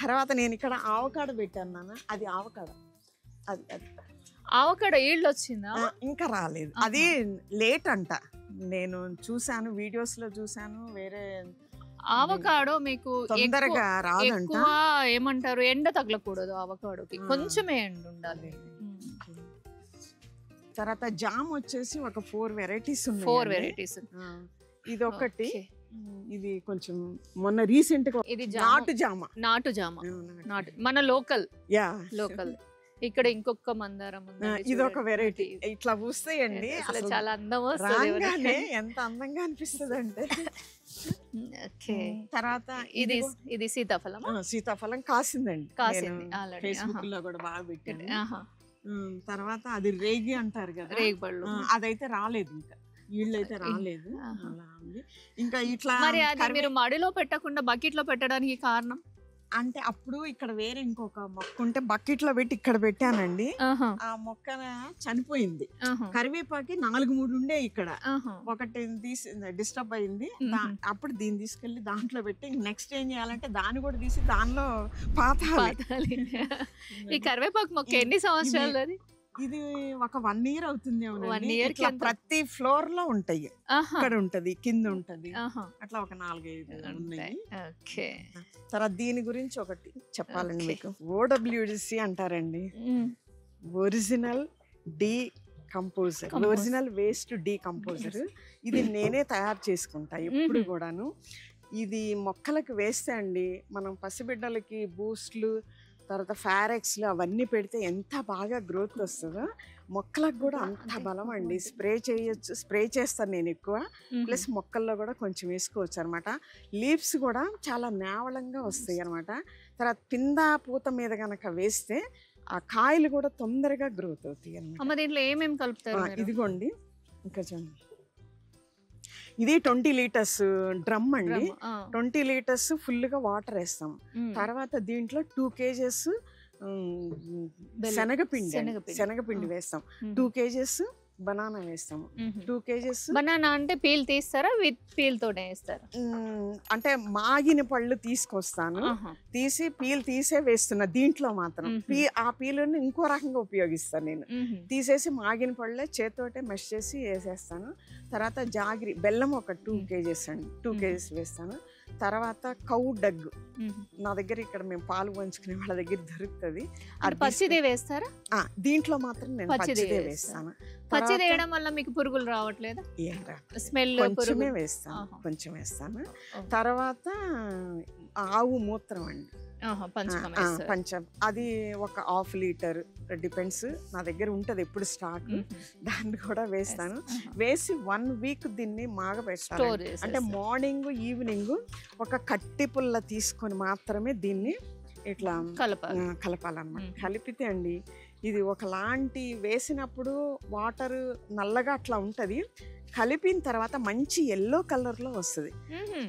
తర్వాత నేను ఇక్కడ ఆవకాడ పెట్టాను, అది ఆవకాడ. ఆవకాడ ఈల్డ్ వచ్చిందా? ఇంకా రాలేదు, అది లేట్ అంట. నేను చూసాను, వీడియోస్ లో చూసాను. వేరే ఆవకాడో మీకు తొందరగా రాదంట. ఏమంటారు, ఎండ తగలకూడదు ఆవకాడోకి, కొంచెమే ఎండ ఉండాలి. తర్వాత జామ్ వచ్చేసి ఒక 4 వెరైటీస్ ఉన్నాయి. 4 వెరైటీస్. ఇది ఒకటి, ఇది కొంచెం మొన్న రీసెంట్ గా ఇది నాటు జామ మన లోకల్. ఇక్కడ ఇంకొక మందారం ఉంది, ఇది ఒక వెరైటీ. ఇట్లా పూస్తాయండి, అసలు చాలా అందం వస్తుంది. ఎంత అందంగా అనిపిస్తుంది అంటే. తర్వాత ఇది సీతాఫలం కాసిందండి, ఫేస్బుక్ లో కూడా బాగా పెట్టాను. తర్వాత అది రేగి అంటారు కదా, రేగి పళ్ళు, అదైతే రాలేదు, ఇంకా వీళ్ళు అయితే రాలేదు. ఇంకా ఇట్లా మీరు మడిలో పెట్టకుండా బకెట్ లో పెట్టడానికి కారణం అంటే, అప్పుడు ఇక్కడ వేరే ఇంకొక మొక్క ఉంటే బకెట్ లో పెట్టి ఇక్కడ పెట్టానండి. ఆ మొక్క చనిపోయింది. కరివేపాకి 4-3 ఉండే ఇక్కడ, ఒకటి డిస్టర్బ్ అయింది. అప్పుడు దీన్ని తీసుకెళ్లి దాంట్లో పెట్టి నెక్స్ట్ ఏం చేయాలంటే దాన్ని కూడా తీసి దానిలో పాతాలి. ఈ కరివేపాకు మొక్క ఎన్ని సంవత్సరాలు? అది ఇది ఒక 1 year అవుతుంది. 1 year ప్రతి ఫ్లోర్ లో ఉంటాయి, ఇక్కడ ఉంటది, కింద ఉంటది, అట్లా ఒక 4-5 ఉన్నాయి. తర్వాత దీని గురించి ఒకటి చెప్పాలండి మీకు. OWC అంటారండి, original decomposer, original waste decomposer. ఇది నేనే తయారు చేసుకుంటా ఎప్పుడు కూడాను. ఇది మొక్కలకు వేస్తే అండి మనం పసిబిడ్డలకి బూస్ట్లు తర్వాత ఫారెక్స్లు అవన్నీ పెడితే ఎంత బాగా గ్రోత్ వస్తుందో మొక్కలకు కూడా అంత బలం అండి. స్ప్రే చేయొచ్చు, స్ప్రే చేస్తాను నేను ఎక్కువ, ప్లస్ మొక్కల్లో కూడా కొంచెం వేసుకోవచ్చు అనమాట. లీవ్స్ కూడా చాలా నేవలంగా వస్తాయి అనమాట. తర్వాత పింద పూత మీద కనుక వేస్తే ఆ కాయలు కూడా తొందరగా గ్రోత్ అవుతాయి అన్నమాట. దీంట్లో ఏమేమి కలుపుతారు? ఇదిగోండి ఇంకా చూడండి, ఇది 20 లీటర్స్ డ్రమ్ అండి. 20 లీటర్స్ ఫుల్గా వాటర్ వేస్తాం. తర్వాత దీంట్లో 2 kgs శనగపిండి వేస్తాం. 2 kgs బనానా వేస్తాము. 2 kgs బనానా అంటే పీల్ తీస్తారా? విత్ పీల్ తోనే వేస్తారా? అంటే మాగిన పళ్ళు తీసుకొస్తాను, తీసి పీల్ తీసే వేస్తున్నా. దీంట్లో మాత్రం ఆ పీలుని ఇంకో రకంగా ఉపయోగిస్తాను నేను. తీసేసి మాగిన పళ్ళే చేతితోటే మెష్ చేసి వేసేస్తాను. తర్వాత జాగిరి బెల్లం ఒక 2 kgs అండి, 2 kgs వేస్తాను. తర్వాత కౌ డగ్ నా దగ్గర ఇక్కడ మేము పాలు పంచుకునే వాళ్ళ దగ్గర దొరుకుతుంది. పచ్చిదే వేస్తారా? దీంట్లో మాత్రం నేను పచ్చిదే వేస్తాను. పచ్చిది వేయడం వల్ల మీకు పురుగులు రావట్లేదు? స్మెల్ కొంచెమే వేస్తాను, కొంచెం వేస్తాను. తర్వాత ఆవు మూత్రం అండి, పంచం, అది ఒక 1/2 లీటర్, డిపెండ్స్, నా దగ్గర ఉంటుంది ఎప్పుడు స్టాక్, దాన్ని కూడా వేస్తాను. వేసి 1 వీక్ దీన్ని మాగబెట్టాను. అంటే మార్నింగ్ ఈవినింగ్ ఒక కట్టి పుల్ల తీసుకొని మాత్రమే దీన్ని ఇట్లా కలపాలన్నమాట. కలిపితే అండి ఇది ఒకలాంటి వేసినప్పుడు వాటర్ నల్లగా అట్లా ఉంటది, కలిపిన తర్వాత మంచి ఎల్లో కలర్ లో వస్తుంది.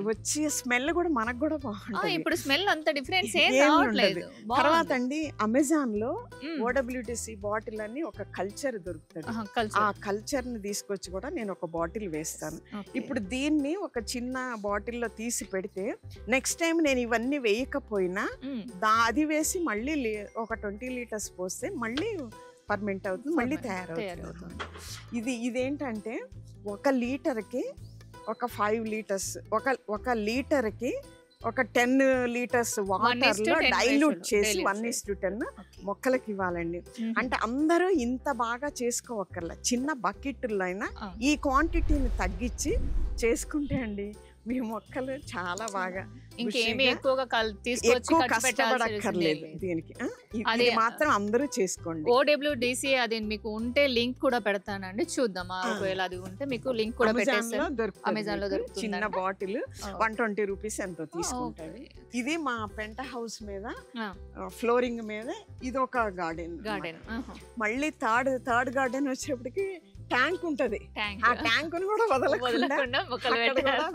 వచ్చి స్మెల్ కూడా మనకు కూడా బాగుంటుంది. ఇప్పుడు స్మెల్ అంత డిఫరెన్స్ తర్వాత అండి అమెజాన్ లో OWTC బాటిల్ అని ఒక కల్చర్ దొరుకుతుంది. ఆ కల్చర్ ని తీసుకొచ్చి కూడా నేను ఒక బాటిల్ వేస్తాను. ఇప్పుడు దీన్ని ఒక చిన్న బాటిల్లో తీసి పెడితే నెక్స్ట్ టైం నేను ఇవన్నీ వేయకపోయినా అది వేసి మళ్ళీ ఒక 20 లీటర్స్ పోస్తే మళ్ళీ పర్మెంట్ అవుతుంది, మళ్ళీ తయారవుతుంది. ఇదేంటంటే 1 లీటర్కి ఒక 5 లీటర్స్, ఒక లీటర్కి ఒక 10 లీటర్స్ వాటర్ లో డైల్యూట్ చేసి 1:10 మొక్కలకి ఇవ్వాలండి. అంటే అందరూ ఇంత బాగా చేసుకోవక్కర్లా, చిన్న బకెట్లో అయినా ఈ క్వాంటిటీని తగ్గించి చేసుకుంటే అండి మీ మొక్కలు చాలా బాగా ఇంకేమి ఎక్కువ కష్టపడక్కర్లేదు దీనికి. అది మాత్రం అందరూ చేసుకోండి. OWTC అది మీకు ఉంటే లింక్ కూడా పెడతానండి, చూద్దాం. ఒకవేళ అది ఉంటే మీకు లింక్ కూడా పెట్టేస్తాను. అమెజాన్ లో దొరుకుతుంది. చిన్న బాటిల్ 120 రూపీస్ ఎంతో తీసుకుంటారు. ఇది మా పెంట హౌస్ మీద ఫ్లోరింగ్ మీద ఇది ఒక గార్డెన్. మళ్ళీ థర్డ్ గార్డెన్ వచ్చేప్పటికి ట్యాంక్ ఉంటది, ఆ ట్యాంక్ కూడా వదలకుండా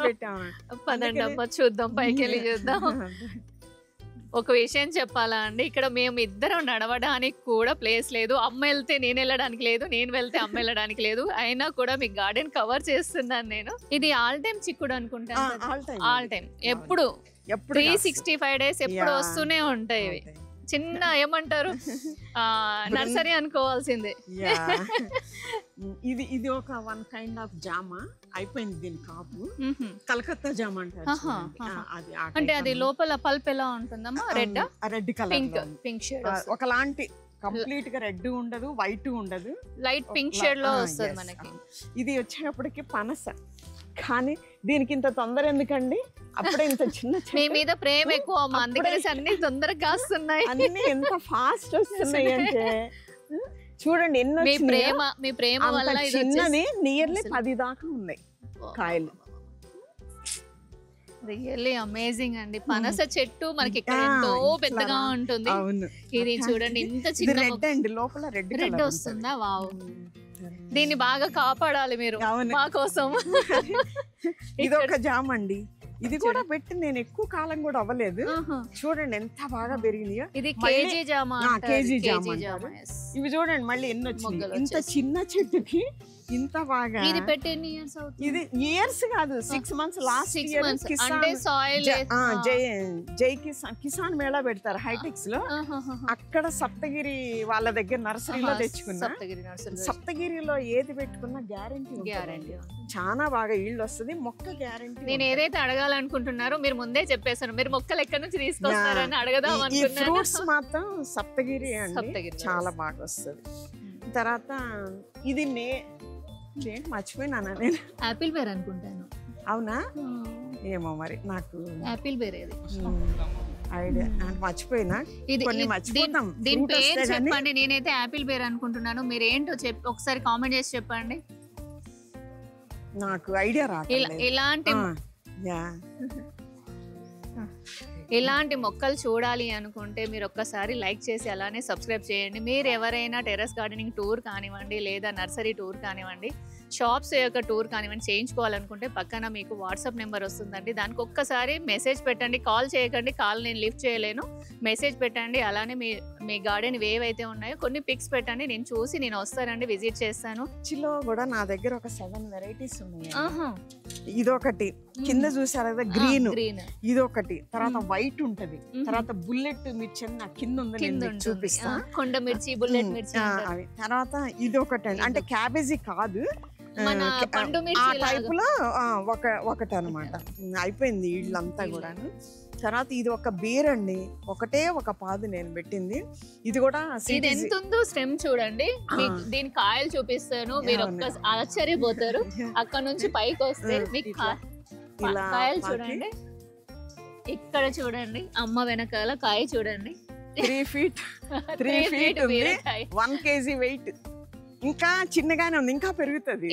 పెట్టాము. చూద్దాం, పైకి వెళ్ళి చూద్దాం. ఒక విషయం చెప్పాలా అండి, ఇక్కడ మేము ఇద్దరం నడవడానికి కూడా ప్లేస్ లేదు. అమ్మ వెళ్తే నేను వెళ్ళడానికి లేదు, నేను వెళ్తే అమ్మ వెళ్ళడానికి లేదు. అయినా కూడా మీ గార్డెన్ కవర్ చేస్తున్నాను నేను. ఇది ఆల్ టైమ్ చిక్కుడు అనుకుంటాను. ఆల్ టైమ్ ఎప్పుడు 365 days ఎప్పుడు వస్తూనే ఉంటాయి. చిన్న ఏమంటారు నర్సరీ అనుకోవాల్సిందే. ఇది ఒక 1 కైండ్ ఆఫ్ జామ అయిపోయింది. దీని కాపు కలకత్తా జామ అంటారు. అంటే అది లోపల పల్ప్ ఎలా ఉంటుందమ్మా? రెడ్ కలర్, పింక్ షేడ్, ఒకలాంటి కంప్లీట్ గా రెడ్ ఉండదు, వైట్ ఉండదు, లైట్ పింక్ షేడ్ లో వస్తుంది మనకి. ఇది వచ్చేటప్పటికి పనస, కానీ దీనికి ఇంత తొందర ఎందుకండి? అప్పుడే ఇంత చిన్న మీ మీద ప్రేమ ఎక్కువ, అందుకని అన్ని తొందరగా కాస్తున్నాయి, అన్ని ఎంత ఫాస్ట్ వస్తున్నాయి అంటే చూడండి. ఎన్నో మీ ప్రేమ వల్ల చిన్నది నియర్లీ 10 దాకా ఉన్నాయి కాయలు. రియల్లీ అమేజింగ్ అండి. పనస చెట్టు మనకి ఇక్కడ ఎంతో పెద్దగా ఉంటుంది. ఇది చూడండి ఇంత చిన్న రెడ్ అండి, లోపల రెడ్ వస్తుందా? వావ్, దీన్ని బాగా కాపాడాలి మీరు మా కోసం. ఇది ఒక జామ అండి, ఇది కూడా పెట్టి నేను ఎక్కువ కాలం కూడా అవ్వలేదు. చూడండి ఎంత బాగా పెరిగినాయో. ఇది కేజీ జామ, కేజీ జామ. ఇవి చూడండి మళ్ళీ ఎన్ని వచ్చినాయి. ఇంత చిన్న చెట్టుకి ఇంత బాగా. ఇది పెట్టి ఎన్ని ఇయర్స్ అవుతుంది? ఇది ఇయర్స్ కాదు, 6 months. లాస్ట్ ఇయర్ అంటే సాయిల్ జై కిసాన్ మేళా పెడతారు హైటెక్స్ లో, అక్కడ సప్తగిరి వాళ్ళ దగ్గర నర్సరీలో తెచ్చుకున్నా. సప్తగిరిలో ఏది పెట్టుకున్నా గ్యారెంటీ చాలా బాగా ఈల్డ్ వస్తుంది, మొక్క గ్యారెంటీ. నేను ఏదైతే అడగాలనుకుంటున్నారో మీరు ముందే చెప్పేశారు. మీరు మొక్కలు ఎక్కడి నుంచి తీసుకొస్తారని అడగదాం అనుకున్నాను. ఫ్రూట్స్ మాత్రం సప్తగిరి అండి చాలా బాగా వస్తుంది. తర్వాత ఇది మర్చిపోయినా నేను, ఆపిల్ పేరు అనుకుంటాను. అవునా? ఏమో మరి నాకు యాపిల్ బేరేది ఐడియా మర్చిపోయినా. కొన్ని మర్చిపోతాం. దీని పేరు చెప్పండి. నేనైతే యాపిల్ బేర్ అనుకుంటున్నాను. మీరు ఏంటో ఒకసారి కామెంట్ చేసి చెప్పండి. నాకు ఐడియా రావట్లేదు. ఇలాంటి మొక్కలు చూడాలి అనుకుంటే మీరు ఒక్కసారి లైక్ చేసి అలానే సబ్స్క్రైబ్ చేయండి. మీరు ఎవరైనా టెర్రస్ గార్డెనింగ్ టూర్ కానివ్వండి, లేదా నర్సరీ టూర్ కానివ్వండి, షాప్స్ యొక్క టూర్ కానివ్వండి చేయించుకోవాలనుకుంటే పక్కన మీకు వాట్సాప్ నెంబర్ వస్తుందండి. దానికి ఒక్కసారి మెసేజ్ పెట్టండి. కాల్ చేయకండి, కాల్ నేను లిఫ్ట్ చేయలేను. మెసేజ్ పెట్టండి. అలానే మీ గార్డెన్ ఏవైతే ఉన్నాయో కొన్ని పిక్స్ పెట్టండి. నేను చూసి నేను వస్తానండి, విజిట్ చేస్తాను. చిలో కూడా నా దగ్గర ఒక 7 వెరైటీస్ ఉన్నాయి. ఇదొకటి కింద చూసారు కదా, గ్రీన్. ఇదొకటి, తర్వాత వైట్ ఉంటది, తర్వాత బుల్లెట్ మిర్చి అని కింద ఉంది, చూపిస్తా. కొండ మిర్చి, బుల్లెట్ మిర్చి. తర్వాత ఇదొకటి, అంటే క్యాబేజీ కాదు, ఆ టైప్ లో ఒకటి అనమాట. అయిపోయింది ఇళ్ళంతా కూడా. తర్వాత ఇది ఒక బీర్ అండి, ఒకటే ఒక పాదు నేను పెట్టింది. ఇది కూడా ఎంత ఉందో స్టెమ్ చూడండి. దీని కాయలు చూపిస్తాను, మీరు ఒక్క ఆశ్చర్యపోతారు. అక్కడ నుంచి పైకి వస్తే మీకు కాయలు చూడండి. ఇక్కడ చూడండి, అమ్మ వెనకాల కాయ చూడండి. 3 feet 1 kg వెయిట్. ఇంకా చిన్నగానే ఉంది, ఇంకా పెరుగుతుంది.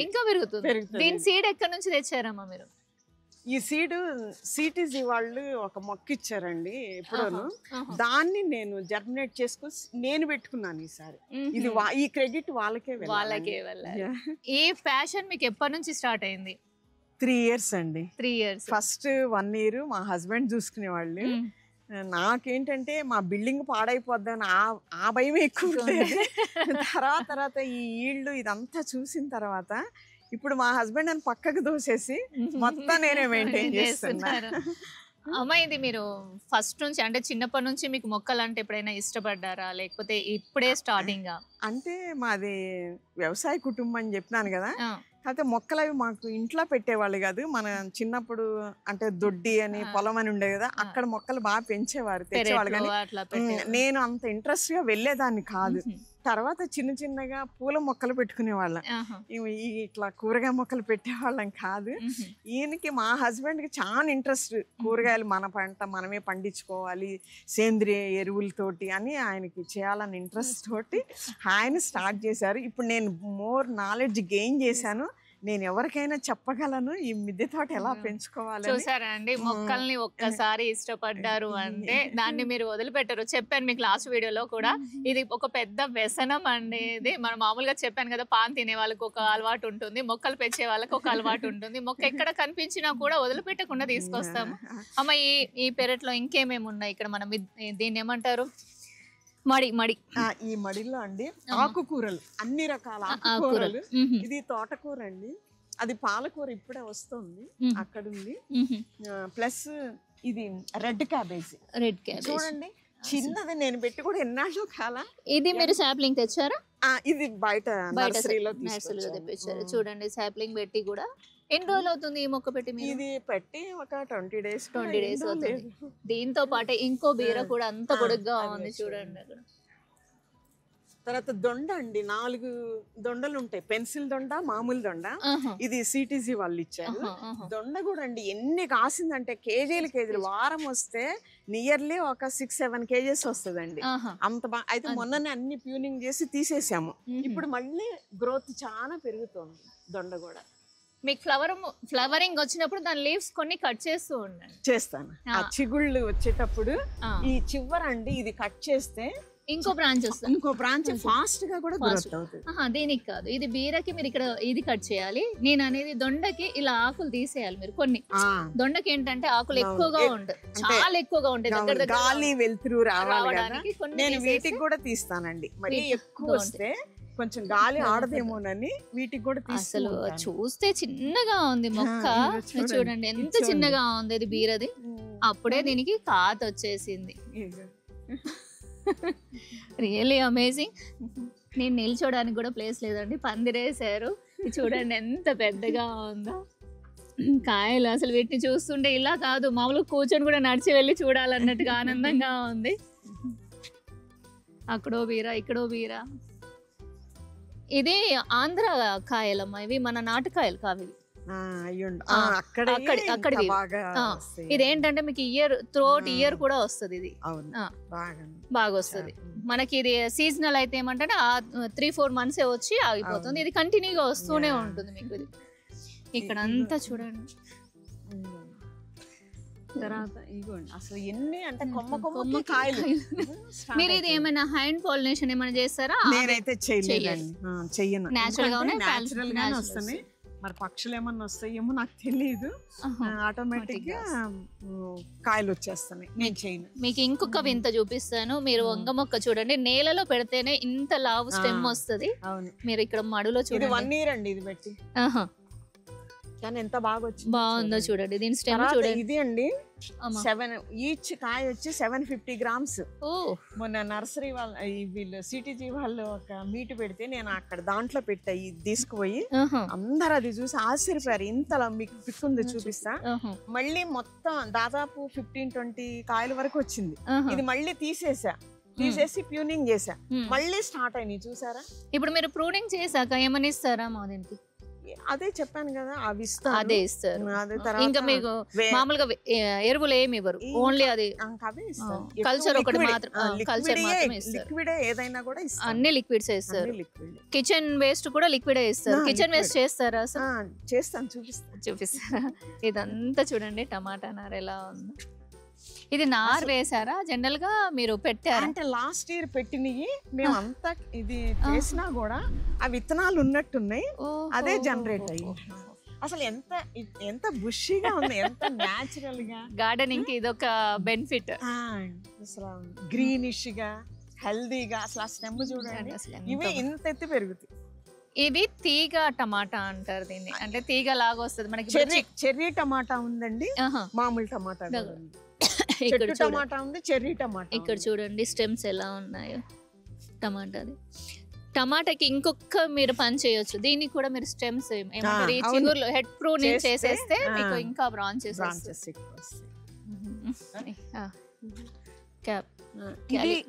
దీని సీడ్ ఎక్కడి నుంచి తెచ్చారమ్మా మీరు? ఈ సిటీజీ వాళ్ళు ఒక మొక్క ఇచ్చారండి ఎప్పుడోను. దాన్ని నేను జర్మినేట్ చేసుకుని నేను పెట్టుకున్నాను ఈసారి. ఇది ఈ క్రెడిట్ వాళ్ళకే వెళ్ళాలి. ఈ ప్యాషన్ మీకు ఎప్పటి నుంచి స్టార్ట్ అయింది? 3 years అండి. 3 years. ఫస్ట్ 1 year మా హస్బెండ్ చూసుకునేవాళ్ళు. నాకేంటంటే మా బిల్డింగ్ పాడైపోద్దని ఆ భయం ఎక్కువ ఉండేది. తర్వాత ఈ ఈళ్ళు ఇదంతా చూసిన తర్వాత ఇప్పుడు మా హస్బెండ్ అని పక్కకు దోసేసి మొత్తం నేనే మెయింటైన్ చేస్తున్నాను. అమ్మ, ఇది మీరు ఫస్ట్ నుంచి అంటే చిన్నప్పటి నుంచి మీకు మొక్కలు అంటే ఎప్పుడైనా ఇష్టపడ్డారా, లేకపోతే ఇప్పుడే స్టార్టింగ్? అంటే మాది వ్యవసాయ కుటుంబం అని చెప్పినాను కదా. అయితే మొక్కలు అవి మాకు ఇంట్లో పెట్టేవాళ్ళు కాదు. మన చిన్నప్పుడు అంటే దొడ్డి అని పొలం అని ఉండే కదా, అక్కడ మొక్కలు బాగా పెంచేవారు, తెచ్చేవాళ్ళు. కానీ నేను అంత ఇంట్రెస్ట్ గా వెళ్ళేదాన్ని కాదు. తర్వాత చిన్నగా పూల మొక్కలు పెట్టుకునేవాళ్ళం. ఇట్లా కూరగాయ మొక్కలు పెట్టేవాళ్ళం కాదు. ఈయనకి మా హస్బెండ్ కి చాలా ఇంట్రెస్ట్, కూరగాయలు మన పంట మనమే పండించుకోవాలి, సేంద్రియ ఎరువులతోటి అని ఆయనకి చేయాలని ఇంట్రెస్ట్ తోటి ఆయన స్టార్ట్ చేశారు. ఇప్పుడు నేను మోర్ నాలెడ్జ్ గెయిన్ చేశాను. నేను ఎవరికైనా చెప్పగలను ఈ మిద్దె తోట ఎలా పెంచుకోవాలి. చూసారా అండి, మొక్కల్ని ఒక్కసారి ఇష్టపడ్డారు అంటే దాన్ని మీరు వదిలిపెట్టరు. చెప్పాను మీకు లాస్ట్ వీడియోలో కూడా, ఇది ఒక పెద్ద వ్యసనం అండి. ఇది మనం మామూలుగా చెప్పాను కదా, పాన్ తినే వాళ్ళకి ఒక అలవాటు ఉంటుంది, మొక్కలు పెంచే వాళ్ళకి ఒక అలవాటు ఉంటుంది. మొక్క ఎక్కడ కనిపించినా కూడా వదిలిపెట్టకుండా తీసుకొస్తాము. అమ్మ, ఈ పెరట్లో ఇంకేమేమి ఉన్నాయి ఇక్కడ? మనం దీన్ని ఏమంటారు? మడి. ఈ మడిలో అండి ఆకుకూరలు, అన్ని రకాల ఆకుకూరలు. ఇది తోటకూర అండి, అది పాలకూర ఇప్పుడే వస్తుంది, అక్కడ ఉంది. ప్లస్ ఇది రెడ్ క్యాబేజీ. చూడండి, చిన్నది నేను పెట్టి కూడా ఎన్నాళ్ళు కాలా. ఇది మీరు సాప్లింగ్ తెచ్చారా? ఇది బయట నర్సరీలో తెప్పించారు. చూడండి, సాప్లింగ్ పెట్టి కూడా ఎన్ని రోజులు అవుతుంది ఈ మొక్క పెట్టి? ఇది పెట్టి ఒక 20 days అవుతుంది. దీంతో పాటు ఇంకో బీర కూడా అంత పొడుగ్గా ఉంది చూడండి. అక్కడ తర్వాత దొండ అండి, 4 దొండలు ఉంటాయి. పెన్సిల్ దొండ, మామూలు దొండ. ఇది సిటీజీ వాళ్ళు ఇచ్చారు. దొండ కూడా అండి ఎన్ని కాసిందంటే కేజీలు. వారం వస్తే నియర్లీ ఒక 6-7 kgs వస్తుందండి. అంత బాగా. అయితే మొన్ననే అన్ని ప్యూనింగ్ చేసి తీసేసాము. ఇప్పుడు మళ్ళీ గ్రోత్ చాలా పెరుగుతుంది దొండ కూడా. మీకు ఫ్లవరింగ్ వచ్చినప్పుడు దాని లీవ్స్ కొన్ని కట్ చేస్తూ ఉండండి. చేస్తాను. ఆ చిగుళ్ళు వచ్చేటప్పుడు ఈ చివరండి ఇది కట్ చేస్తే ఇంకో బ్రాంచ్ వస్తుంది. ఇంకో బ్రాంచ్ ఫాస్ట్ గా కూడా గ్రోత్ అవుతుంది. దీనికి కాదు, ఇది బీరకి మీరు ఇక్కడ ఇది కట్ చేయాలి. నేను అనేది దొండకి ఇలా ఆకులు తీసేయాలి మీరు. కొన్ని దొండకి ఏంటంటే ఆకులు ఎక్కువగా ఉంటాయి, చాలా ఎక్కువగా ఉంటాయి, గాలి వెలుతురు రావడానికి. నేను వీటికి కూడా తీస్తానండి, మరి ఎక్కువ వస్తే కొంచెం గాలి ఆడదేమోనని వీటికి కూడా. అసలు చూస్తే చిన్నగా ఉంది మొక్క, చూడండి ఎంత చిన్నగా ఉంది. ఇది బీరది, అప్పుడే దీనికి కాత వచ్చేసింది. Really amazing. నేను నిల్చోడానికి కూడా ప్లేస్ లేదండి, పందిరేసారు. చూడండి ఎంత పెద్దగా ఉందో కాయలు. అసలు వీటిని చూస్తుంటే ఇలా కాదు, మామూలుగా కూర్చొని కూడా నడిచి వెళ్ళి చూడాలన్నట్టుగా ఆనందంగా ఉంది. అక్కడో బీర, ఇక్కడో బీర. ఇది ఆంధ్ర కాయలమ్మా, ఇవి మన నాటుకాయలు కావు. ఇదేంటంటే మీకు ఇయర్ త్రోట్ ఇయర్ కూడా వస్తుంది. ఇది బాగా వస్తుంది మనకి. ఇది సీజనల్ అయితే ఏమంటే 3-4 months వచ్చి ఆగిపోతుంది. ఇది కంటిన్యూగా వస్తూనే ఉంటుంది మీకు. ఇది ఇక్కడ అంతా చూడండి. తర్వాత అసలు ఎన్ని అంటే కొమ్మ కాయలు. మీరు ఇది ఏమైనా హ్యాండ్ పాలినేషన్ ఏమైనా చేస్తారా? నేనైతే చెయ్యను. నేచురల్ గానే వస్తున్నాయి. మరి పక్షులు ఏమన్నా వస్తాయేమో నాకు తెలియదు. ఆటోమేటిక్ గా కాయలు వచ్చేస్తున్నాయి. నేను చేయను. మీకు ఇంకొక వింత చూపిస్తాను. మీరు వంగ మొక్క చూడండి, నేలలో పెడితేనే ఇంత లావు స్టెమ్ వస్తుంది. మీరు ఇక్కడ మడులో చూడండి. 1 year అండి ఇది పెట్టి. కానీ ఎంత బాగా వచ్చింది, బాగుందో చూడండి. దీని స్టెమ్ చూడండి. ఇది అండి 7 ఈచ్ కాయ వచ్చి 750 grams. మొన్న నర్సరీ వాళ్ళ వీళ్ళు సిటీజీ వాళ్ళు ఒక మీట్ పెడితే నేను అక్కడ దాంట్లో పెట్టా. ఇది తీసుకుపోయి అందరు అది చూసి ఆశ్చర్యపోయారు. ఇంతలా మీకు పిక్ ఉంది చూపిస్తా. మళ్ళీ మొత్తం దాదాపు 15-20 కాయల వరకు వచ్చింది. ఇది మళ్ళీ తీసేసి ప్యూనింగ్ చేసా. మళ్ళీ స్టార్ట్ అయినాయి చూసారా. ఇప్పుడు మీరు ప్రూనింగ్ చేశాక ఏమని ఇస్తారా మా దీనికి? అదే చెప్పాను కదా, అవి ఇస్తారు. అదే ఇస్తారు. ఇంకా మీకు మామూలుగా ఎరువులు ఏమి ఇవ్వరు, ఓన్లీ అది కల్చర్ ఒకటి మాత్రం. కల్చర్ మాత్రమే ఇస్తారు. లిక్విడ్ ఏదైనా కూడా ఇస్తారు. అన్ని లిక్విడ్స్ ఇస్తారు. కిచెన్ వేస్ట్ కూడా లిక్విడే ఇస్తారు. కిచెన్ వేస్ట్ చేస్తారా? చేస్తాను, చూపిస్తారా? ఇదంతా చూడండి టమాటా నార ఎలా ఉందో. ఇది నార్ వేసారా జనరల్ గా మీరు పెట్టారా? అంటే లాస్ట్ ఇయర్ పెట్టినవి మేము అంతా ఇది చేసినా కూడా ఆ విత్తనాలు ఉన్నట్టున్నాయి. అదే జనరేట్ అయ్యి అసలు ఎంత బుషిగా ఉంది, ఎంత న్యాచురల్ గా. గార్డెనింగ్ కి ఇదొక బెనిఫిట్. అసలు గ్రీనిష్ గా హెల్దీగా అసలు ఆ స్టెమ్ చూడండి. ఇవి ఇంత ఎత్తి పెరుగుతాయి. ఇది తీగ టమాటా అంటారు దీన్ని. అంటే తీగ లాగా వస్తుంది మనకి. చెర్రీ టమాటా ఉందండి, మామూలు టమాటా ఇక్కడ టమాటా ఉంది, చెర్రీ టమాటా. ఇక్కడ చూడండి స్టెమ్స్ ఎలా ఉన్నాయో టమాటాది. టమాటాకి ఇంకొక మీరు పని చేయొచ్చు. దీనికి కూడా మీరు స్టెమ్స్ చిగుర్లు హెడ్ ప్రూనింగ్ చేసేస్తే మీకు ఇంకా బ్రాంచెస్ వస్తాయి.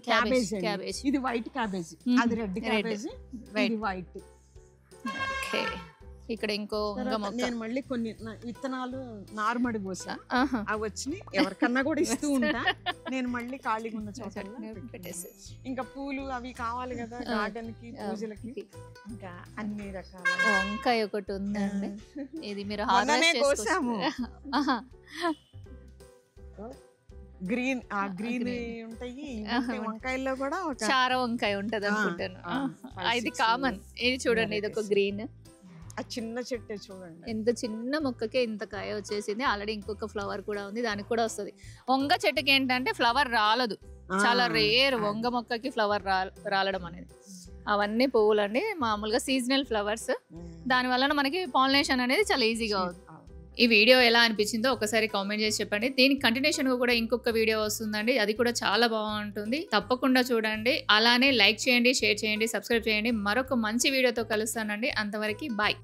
క్యాబేజ్, ఇది వైట్ క్యాబేజ్, అది రెడ్ క్యాబేజ్, ఇది వైట్. ఓకే, ఇక్కడ ఇంకో నేను మళ్ళీ కొన్ని విత్తనాలు నార్మడి పోసా. అవి వచ్చినాయి, ఎవరికన్నా కూడా ఇస్తూ ఉంటా. నేను మళ్ళీ ఖాళీగా ఉన్న చోట పెట్టేసి ఇంకా పూలు అవి కావాలి కదా గార్డెన్ కి, పూజలకి. ఇంకా అన్ని రకాల వంకాయ ఒకటి ఉందండి. ఇది మీరు కోసాము. గ్రీన్ ఉంటాయి వంకాయల్లో కూడా. చార వంకాయ ఉంటది అనుకుంటాను. ఇది కామన్. ఇది చూడండి, ఇది ఒక గ్రీన్. ఆ చిన్న చెట్టే చూడండి, ఎంత చిన్న మొక్కకే ఇంత కాయ వచ్చేసింది. ఆల్రెడీ ఇంకొక ఫ్లవర్ కూడా ఉంది, దానికి కూడా వస్తుంది. వంగ చెట్టుకి ఏంటంటే ఫ్లవర్ రాలదు, చాలా రేర్ వంగ మొక్కకి ఫ్లవర్ రాలడం అనేది. అవన్నీ పువ్వులు అండి, మామూలుగా సీజనల్ ఫ్లవర్స్. దాని వలన మనకి పాలినేషన్ అనేది చాలా ఈజీగా అవుతుంది. ఈ వీడియో ఎలా అనిపించిందో ఒకసారి కామెంట్ చేసి చెప్పండి. దీనికి కంటిన్యూషన్ కూడా ఇంకొక వీడియో వస్తుందండి, అది కూడా చాలా బాగుంటుంది. తప్పకుండా చూడండి. అలానే లైక్ చేయండి, షేర్ చేయండి, సబ్స్క్రైబ్ చేయండి. మరొక మంచి వీడియోతో కలుస్తానండి. అంతవరకు బాయ్.